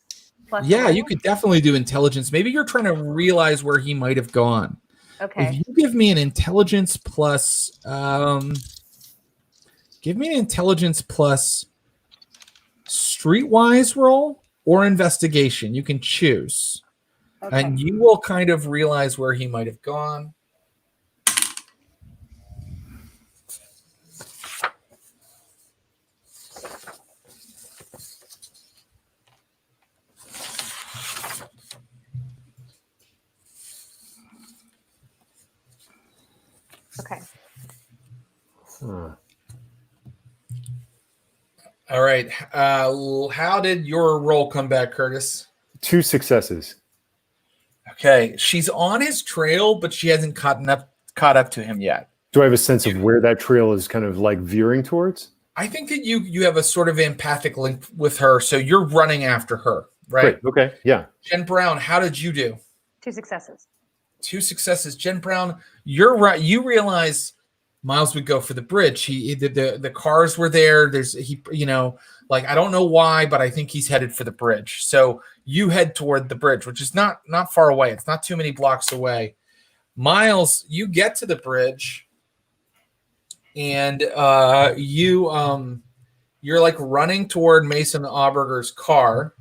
Yeah, you could definitely do intelligence. Maybe you're trying to realize where he might have gone. Okay. If you give me an intelligence plus, streetwise roll or investigation. You can choose, and you will kind of realize where he might have gone. Okay. All right. How did your roll come back, Curtis? 2 successes. Okay. She's on his trail, but she hasn't caught up to him yet. Do I have a sense of where that trail is kind of like veering towards? I think that you have a sort of empathic link with her, so you're running after her, right? Great. Okay. Yeah. Jen Brown, how did you do? 2 successes. 2 successes. Jen Brown, you're right. You realize Miles would go for the bridge. The cars were there. I don't know why, but I think he's headed for the bridge. So you head toward the bridge, which is not far away. It's not too many blocks away. Miles, you get to the bridge, and you're like running toward Mason Auberger's car,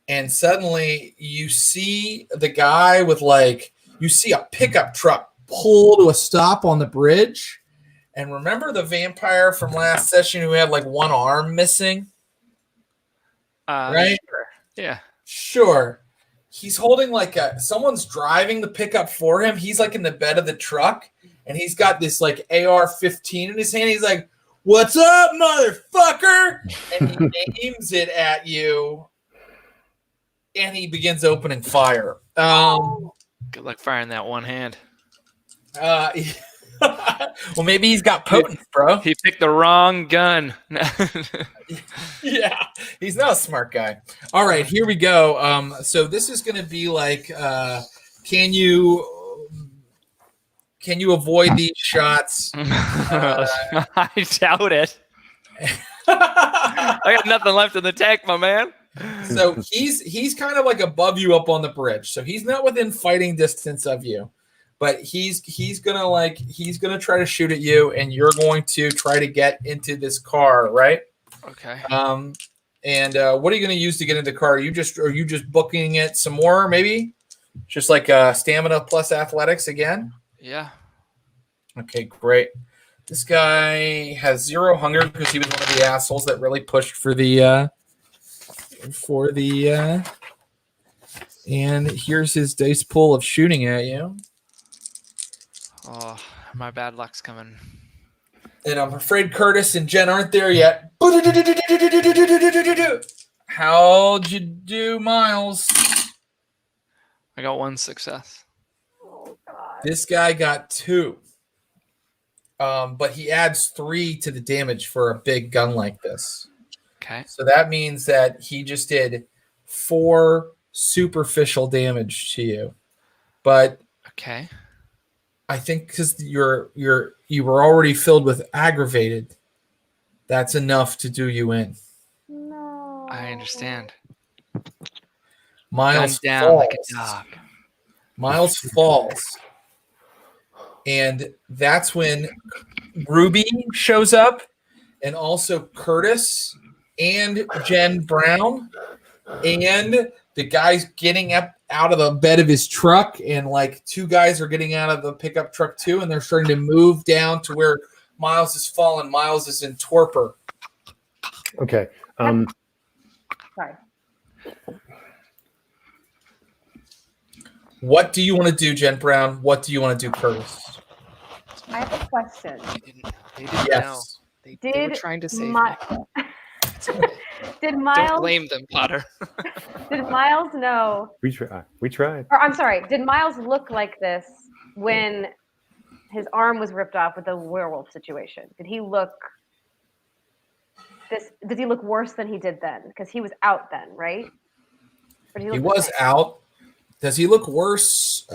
and suddenly you see the guy with you see a pickup truck pull to a stop on the bridge. And remember the vampire from last session who had one arm missing? Right? Sure. Yeah. Sure. He's holding someone's driving the pickup for him. He's in the bed of the truck, and he's got this AR-15 in his hand. He's like, "What's up, motherfucker?" And he aims it at you, and he begins opening fire. Good luck firing that one hand. Well, maybe he's got potence, bro. He picked the wrong gun. Yeah, he's not a smart guy. All right, here we go. So this is going to be can you avoid these shots? I doubt it. I got nothing left in the tank, my man. So he's kind of above you up on the bridge. So he's not within fighting distance of you. But he's gonna try to shoot at you, and you're going to try to get into this car, right? Okay. And what are you gonna use to get into the car? Are you just booking it some more, maybe? Just stamina plus athletics again? Yeah. Okay, great. This guy has 0 hunger because he was one of the assholes that really pushed for the and here's his dice pool of shooting at you. Oh, my bad luck's coming. And I'm afraid Curtis and Jen aren't there yet. How'd you do, Miles? I got 1 success. Oh, God. This guy got 2. But he adds 3 to the damage for a big gun like this. Okay. So that means that he just did 4 superficial damage to you. But okay. I think because you were already filled with aggravated, that's enough to do you in. No. I understand. Miles down falls. like a dog. Miles falls. And that's when Ruby shows up, and also Curtis and Jen Brown, and the guy's getting up out of the bed of his truck, and 2 guys are getting out of the pickup truck too, and they're starting to move down to where Miles is fallen. Miles is in torpor. Okay. Sorry. What do you want to do, Jen Brown? What do you want to do, Curtis? I have a question. They didn't Yes. know. They were trying to save me. Did Miles? Don't blame them, Potter. Did Miles know? We tried. Or I'm sorry. Did Miles look like this when his arm was ripped off with the werewolf situation? Did he look this? Did he look worse than he did then? Because he was out then, right? Or did He look the was same? out. Does he look worse?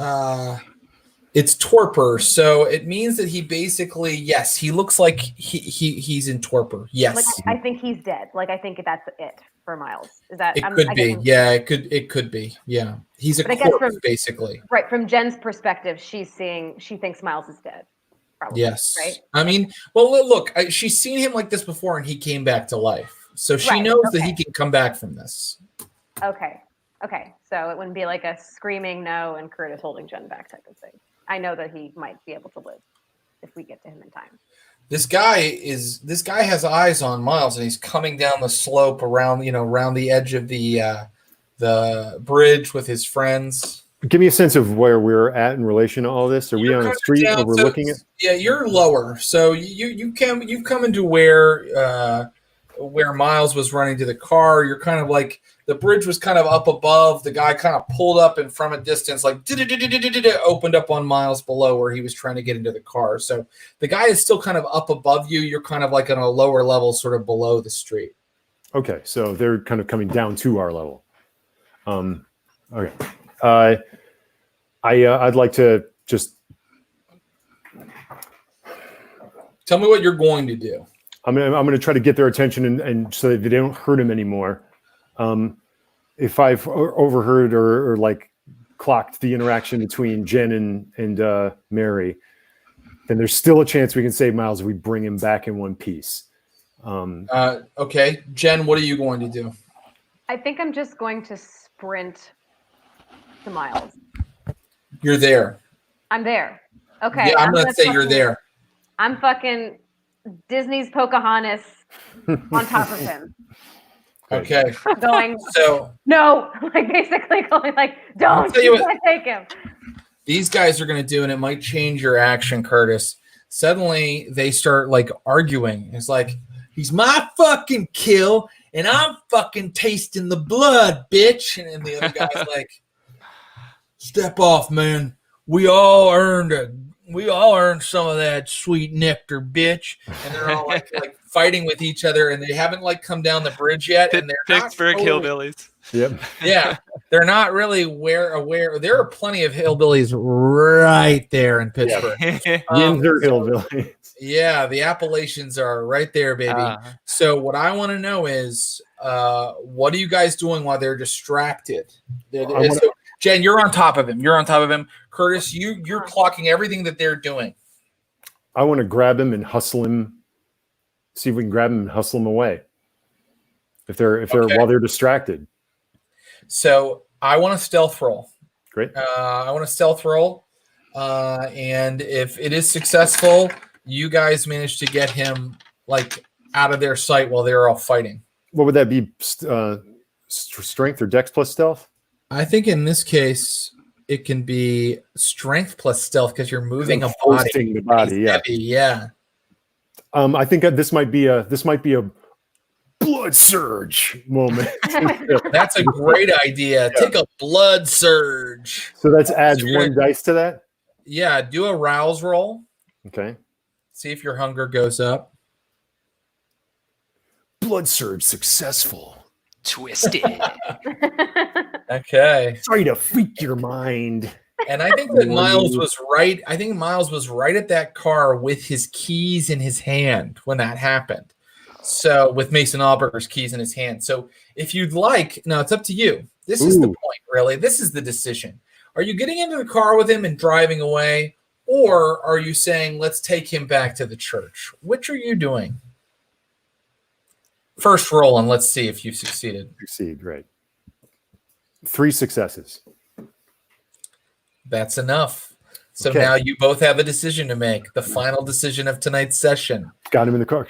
It's torpor, so it means that he basically, yes, he looks like he's in torpor. Yes, Like I think he's dead. Like I think that's it for Miles. Is that it could be? Yeah, it could be. Yeah, he's a But I guess corpse basically. right from Jen's perspective, she thinks Miles is dead. Probably, Yes, right. I mean, well, look, she's seen him like this before, and he came back to life, so she Right, knows that okay. he can come back from this. Okay. So it wouldn't be like a screaming no and Curtis holding Jen back type of thing. I know that he might be able to live if we get to him in time. This guy has eyes on Miles, and he's coming down the slope around the edge of the bridge with his friends. Give me a sense of where we're at in relation to all this. Are we on a street down, overlooking it? Yeah, you're lower. So you've come into where Miles was running to the car. You're kind of like the bridge was kind of up above. The guy kind of pulled up and from a distance, like opened up on Miles below where he was trying to get into the car. So the guy is still kind of up above you. You're kind of like on a lower level, sort of below the street. Okay, so they're kind of coming down to our level. Okay. I'd like to just tell me what you're going to do. I'm gonna try to get their attention and so that they don't hurt him anymore. If I've overheard or like clocked the interaction between Jen and Mary, then there's still a chance we can save Miles if we bring him back in one piece. Okay, Jen, what are you going to do? I think I'm just going to sprint to Miles. You're there. I'm there. Okay. Yeah, I'm gonna say you're there. I'm fucking Disney's Pocahontas on top of him. Okay. Going So no, like basically going like, don't tell you what- take him. these guys are going to do, and it might change your action, Curtis. Suddenly, they start like arguing. It's like, he's my fucking kill, and I'm fucking tasting the blood, bitch. And the other guy's like, step off, man. We all earned some of that sweet nectar, bitch. And they're all like fighting with each other, and they haven't like come down the bridge yet. And they're Pittsburgh hillbillies. Yep. Yeah, they're not really aware. There are plenty of hillbillies right there in Pittsburgh. Windsor hillbilly. Yeah, the Appalachians are right there, baby. So what I want to know is, what are you guys doing while they're distracted? So, Jen, you're on top of him. Curtis, you're clocking everything that they're doing. I want to grab him and hustle him. See if we can grab him and hustle him away. If they're Okay. while they're distracted. So I want a stealth roll. Great. I want a stealth roll, and if it is successful, you guys manage to get him like out of their sight while they're all fighting. What would that be? Strength or dex plus stealth? I think in this case, it can be strength plus stealth because you're moving a body. Hosting the body, yeah. Heavy, yeah. I think that this might be a blood surge moment. That's a great idea. Yeah. Take a blood surge. So that's adds So you're one dice to that. Yeah, do a rouse roll. Okay. See if your hunger goes up. Blood surge successful. Twisted. Okay. Sorry to freak your mind. And I think that Miles was right. I think Miles was right at that car with his keys in his hand when that happened. So with Mason Alberger's keys in his hand. So if you'd like, no, it's up to you. This is the point, really. This is the decision. Are you getting into the car with him and driving away? Or are you saying, let's take him back to the church? Which are you doing? First roll, and let's see if you succeeded. Succeed, right. 3 successes. That's enough. So Okay. now you both have a decision to make. The final decision of tonight's session. Got him in the car.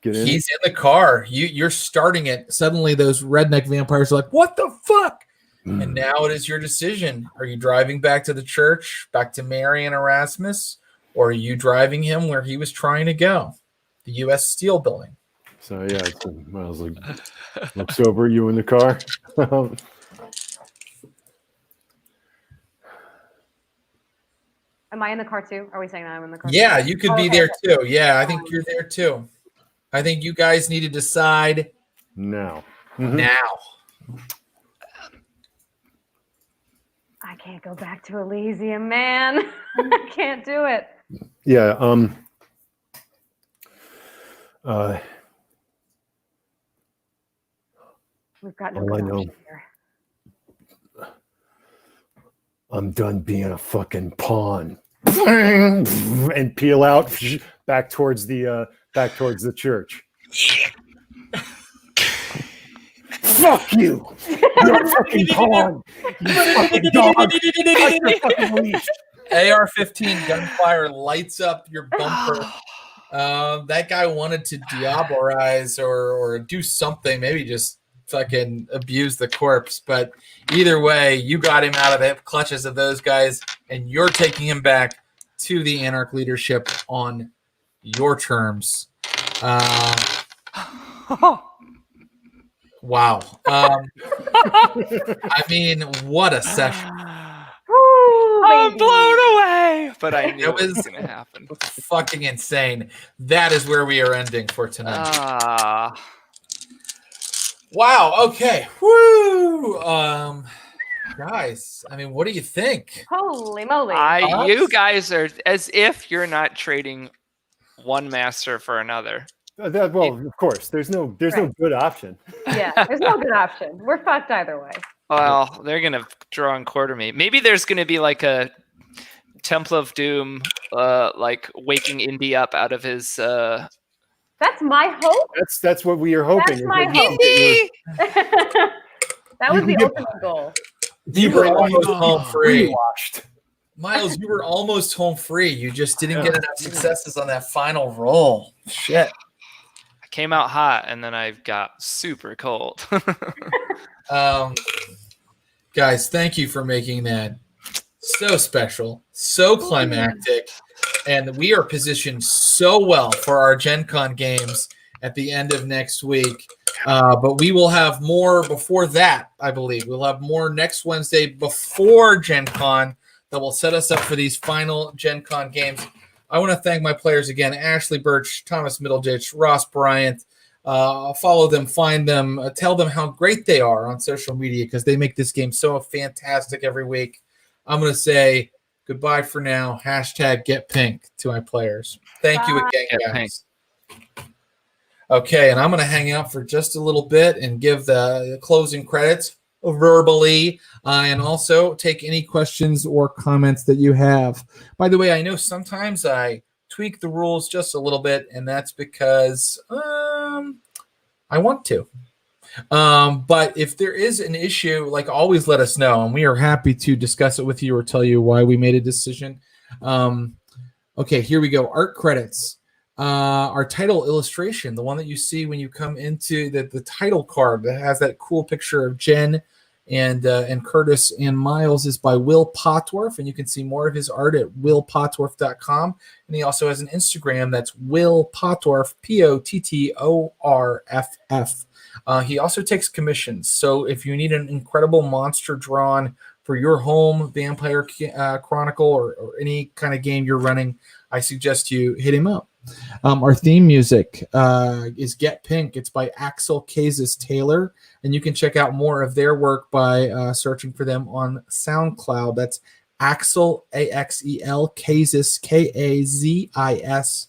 Get in. He's in the car. You're starting it. Suddenly those redneck vampires are like, what the fuck? And now it is your decision. Are you driving back to the church, back to Mary and Erasmus? Or are you driving him where he was trying to go? The U.S. Steel Building. So yeah, Miles looks over at you in the car. Am I in the car too? Are we saying that I'm in the car? Yeah, you could be Okay. there too. Yeah, I think you're there too. I think you guys need to decide No. now. I can't go back to Elysium, man. I can't do it. Yeah. We've got no All I good know. option here. I'm done being a fucking pawn. And peel out back towards the church. Fuck you! You're a fucking pawn! You fucking dog! Cut your fucking leash! AR-15 gunfire lights up your bumper. That guy wanted to diablerize or do something, maybe just fucking abuse the corpse. But either way, you got him out of the clutches of those guys, and you're taking him back to the Anarch leadership on your terms. Wow. I mean, what a session. Ooh, I'm baby. blown away. But I knew it was was- going to happen. Fucking insane. That is where we are ending for tonight. Wow. Okay. Woo. Guys, I mean, what do you think? Holy moly. You guys are as if you're not trading one master for another. Well, of course, there's no good option. Yeah, there's no good option. We're fucked either way. Well, they're gonna draw and quarter me. Maybe there's gonna be like a Temple of Doom, like waking Indy up out of his. That's my hope. That's what we are hoping. That's my hope. Indy. That was the ultimate goal. You were almost home free. Washed. Miles, you were almost home free. You just didn't get enough successes on that final roll. Shit. I came out hot and then I got super cold. Guys, thank you for making that so special, so climactic, and we are positioned so well for our Gen Con games at the end of next week. But we will have more before that, I believe. We'll have more next Wednesday before Gen Con that will set us up for these final Gen Con games. I want to thank my players again, Ashley Burch, Thomas Middleditch, Ross Bryant. Follow them, find them, tell them how great they are on social media because they make this game so fantastic every week. I'm going to say goodbye for now. Hashtag get pink to my players. Thank you again, Get guys. Okay, and I'm going to hang out for just a little bit and give the closing credits verbally and also take any questions or comments that you have. By the way, I know sometimes I tweak the rules just a little bit, and that's because I want to. But if there is an issue, like always let us know, and we are happy to discuss it with you or tell you why we made a decision. Okay, here we go. Art credits. Our title illustration, the one that you see when you come into the title card that has that cool picture of Jen and Curtis and Miles, is by Will Potworth, and you can see more of his art at willpotworth.com. And he also has an Instagram that's Will Potworth, Pottorff. He also takes commissions, so if you need an incredible monster drawn for your home Vampire Chronicle or any kind of game you're running, I suggest you hit him up. Our theme music is Get Pink. It's by Axel Kazis Taylor, and you can check out more of their work by searching for them on SoundCloud. That's Axel, Axel Kazis, Kazis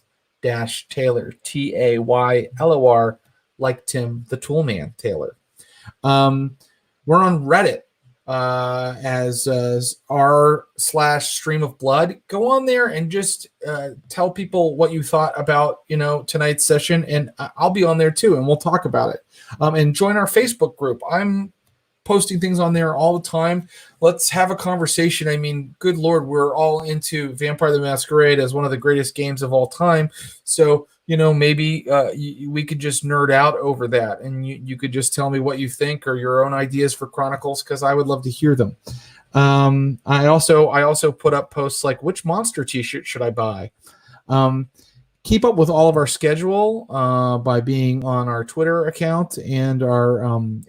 Taylor, Taylor, like Tim the Toolman Taylor. We're on Reddit as r/Stream of Blood. Go on there and just tell people what you thought about tonight's session, and I'll be on there too, and we'll talk about it. And join our Facebook group. I'm posting things on there all the time. Let's have a conversation. I mean, good Lord, we're all into Vampire the Masquerade as one of the greatest games of all time. So maybe we could just nerd out over that, and you could just tell me what you think or your own ideas for Chronicles, because I would love to hear them. I also put up posts like, which monster t-shirt should I buy? keep up with all of our schedule by being on our Twitter account and our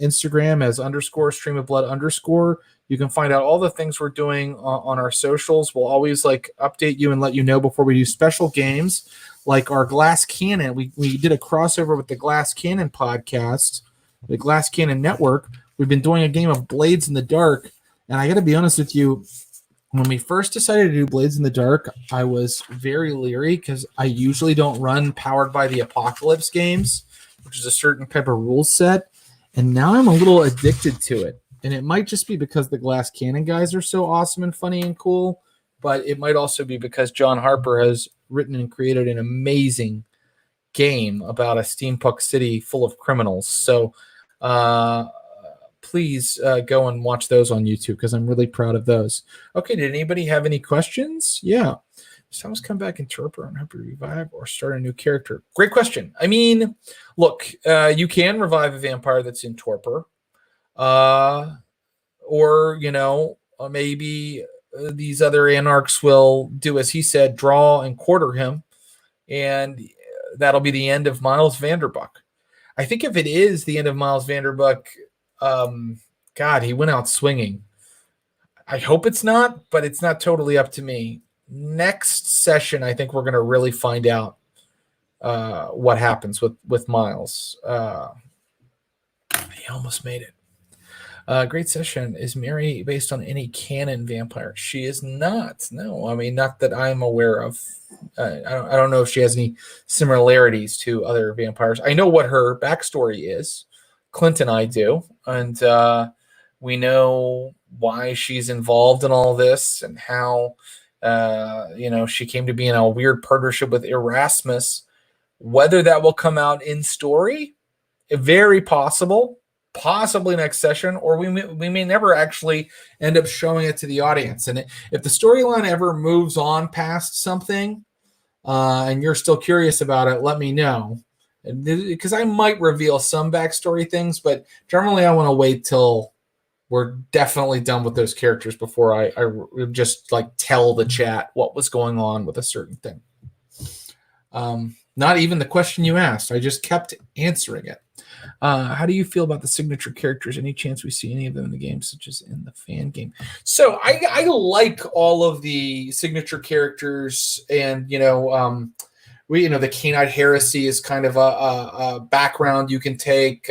Instagram as _streamofblood_. You can find out all the things we're doing on our socials. We'll always update you and let you know before we do special games like our Glass Cannon. We did a crossover with the Glass Cannon podcast, the Glass Cannon Network. We've been doing a game of Blades in the Dark, and I got to be honest with you. When we first decided to do Blades in the Dark, I was very leery because I usually don't run Powered by the Apocalypse games, which is a certain type of rule set. And now I'm a little addicted to it. And it might just be because the Glass Cannon guys are so awesome and funny and cool, but it might also be because John Harper has written and created an amazing game about a steampunk city full of criminals. So, please go and watch those on YouTube because I'm really proud of those. Okay, did anybody have any questions? Yeah. Someone's come back in Torpor and hope to revive or start a new character. Great question. I mean, look, you can revive a vampire that's in Torpor. Or, maybe these other Anarchs will do, as he said, draw and quarter him. And that'll be the end of Miles Vanderbuck. I think if it is the end of Miles Vanderbuck, God, he went out swinging. I hope it's not, but it's not totally up to me. Next session, I think we're going to really find out what happens with Miles. He almost made it. Great session. Is Mary based on any canon vampire? She is not. No, I mean, not that I'm aware of. I don't know if she has any similarities to other vampires. I know what her backstory is. Clint and I do, and we know why she's involved in all this and how she came to be in a weird partnership with Erasmus. Whether that will come out in story, very possible, possibly next session, or we may never actually end up showing it to the audience. And if the storyline ever moves on past something and you're still curious about it, let me know. Because I might reveal some backstory things, but generally I want to wait till we're definitely done with those characters before I just tell the chat what was going on with a certain thing. Not even the question you asked. I just kept answering it. How do you feel about the signature characters? Any chance we see any of them in the game, such as in the fan game? So I like all of the signature characters, and the Canine Heresy is kind of a background you can take.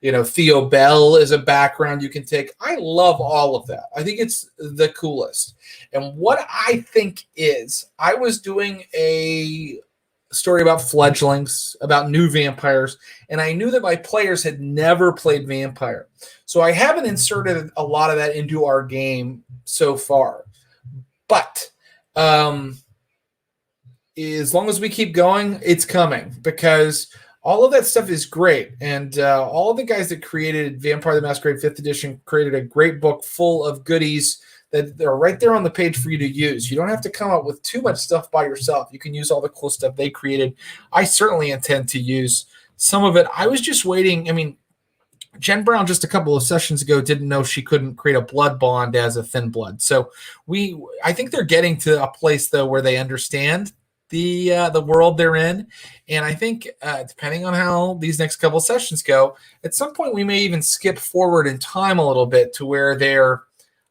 Theo Bell is a background you can take. I love all of that. I think it's the coolest. And what I think is, I was doing a story about fledglings, about new vampires, and I knew that my players had never played vampire. So I haven't inserted a lot of that into our game so far. But as long as we keep going, it's coming, because all of that stuff is great. And all of the guys that created Vampire the Masquerade 5th edition created a great book full of goodies that are right there on the page for you to use. You don't have to come up with too much stuff by yourself. You can use all the cool stuff they created. I certainly intend to use some of it. I was just waiting. I mean, Jen Brown just a couple of sessions ago didn't know she couldn't create a blood bond as a thin blood. So I think they're getting to a place though where they understand the world they're in. And I think depending on how these next couple of sessions go, at some point we may even skip forward in time a little bit to where they're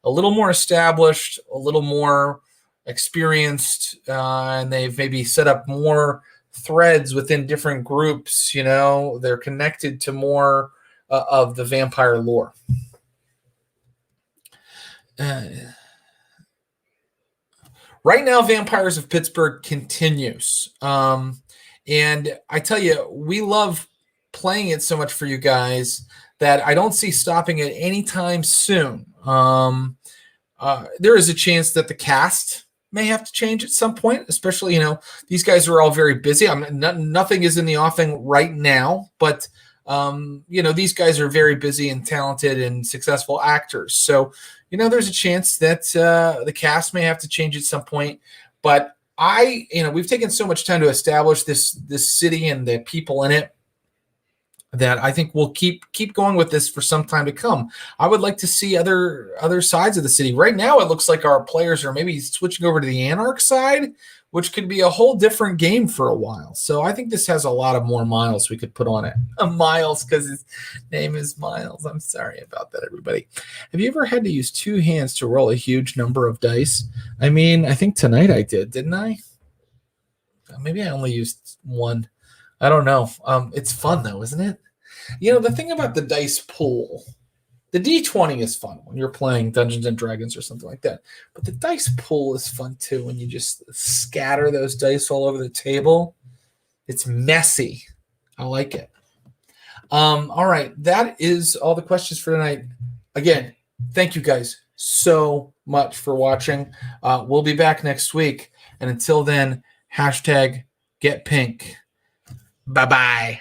a little more established, a little more experienced, and they've maybe set up more threads within different groups. They're connected to more of the vampire lore. Right now, Vampires of Pittsburgh continues. And I tell you, we love playing it so much for you guys that I don't see stopping it anytime soon. There is a chance that the cast may have to change at some point, especially, these guys are all very busy. Nothing is in the offing right now, but, these guys are very busy and talented and successful actors. So, there's a chance that the cast may have to change at some point. But we've taken so much time to establish this city and the people in it that I think we'll keep going with this for some time to come. I would like to see other sides of the city. Right now, it looks like our players are maybe switching over to the Anarch side, which could be a whole different game for a while. So I think this has a lot of more miles we could put on it. Miles, because his name is Miles. I'm sorry about that, everybody. Have you ever had to use 2 hands to roll a huge number of dice? I mean, I think tonight I did, didn't I? Maybe I only used 1. I don't know. It's fun, though, isn't it? You know, the thing about the dice pool, the D20 is fun when you're playing Dungeons and Dragons or something like that. But the dice pool is fun too when you just scatter those dice all over the table. It's messy. I like it. All right. That is all the questions for tonight. Again, thank you guys so much for watching. We'll be back next week. And until then, #GetPink. Bye-bye.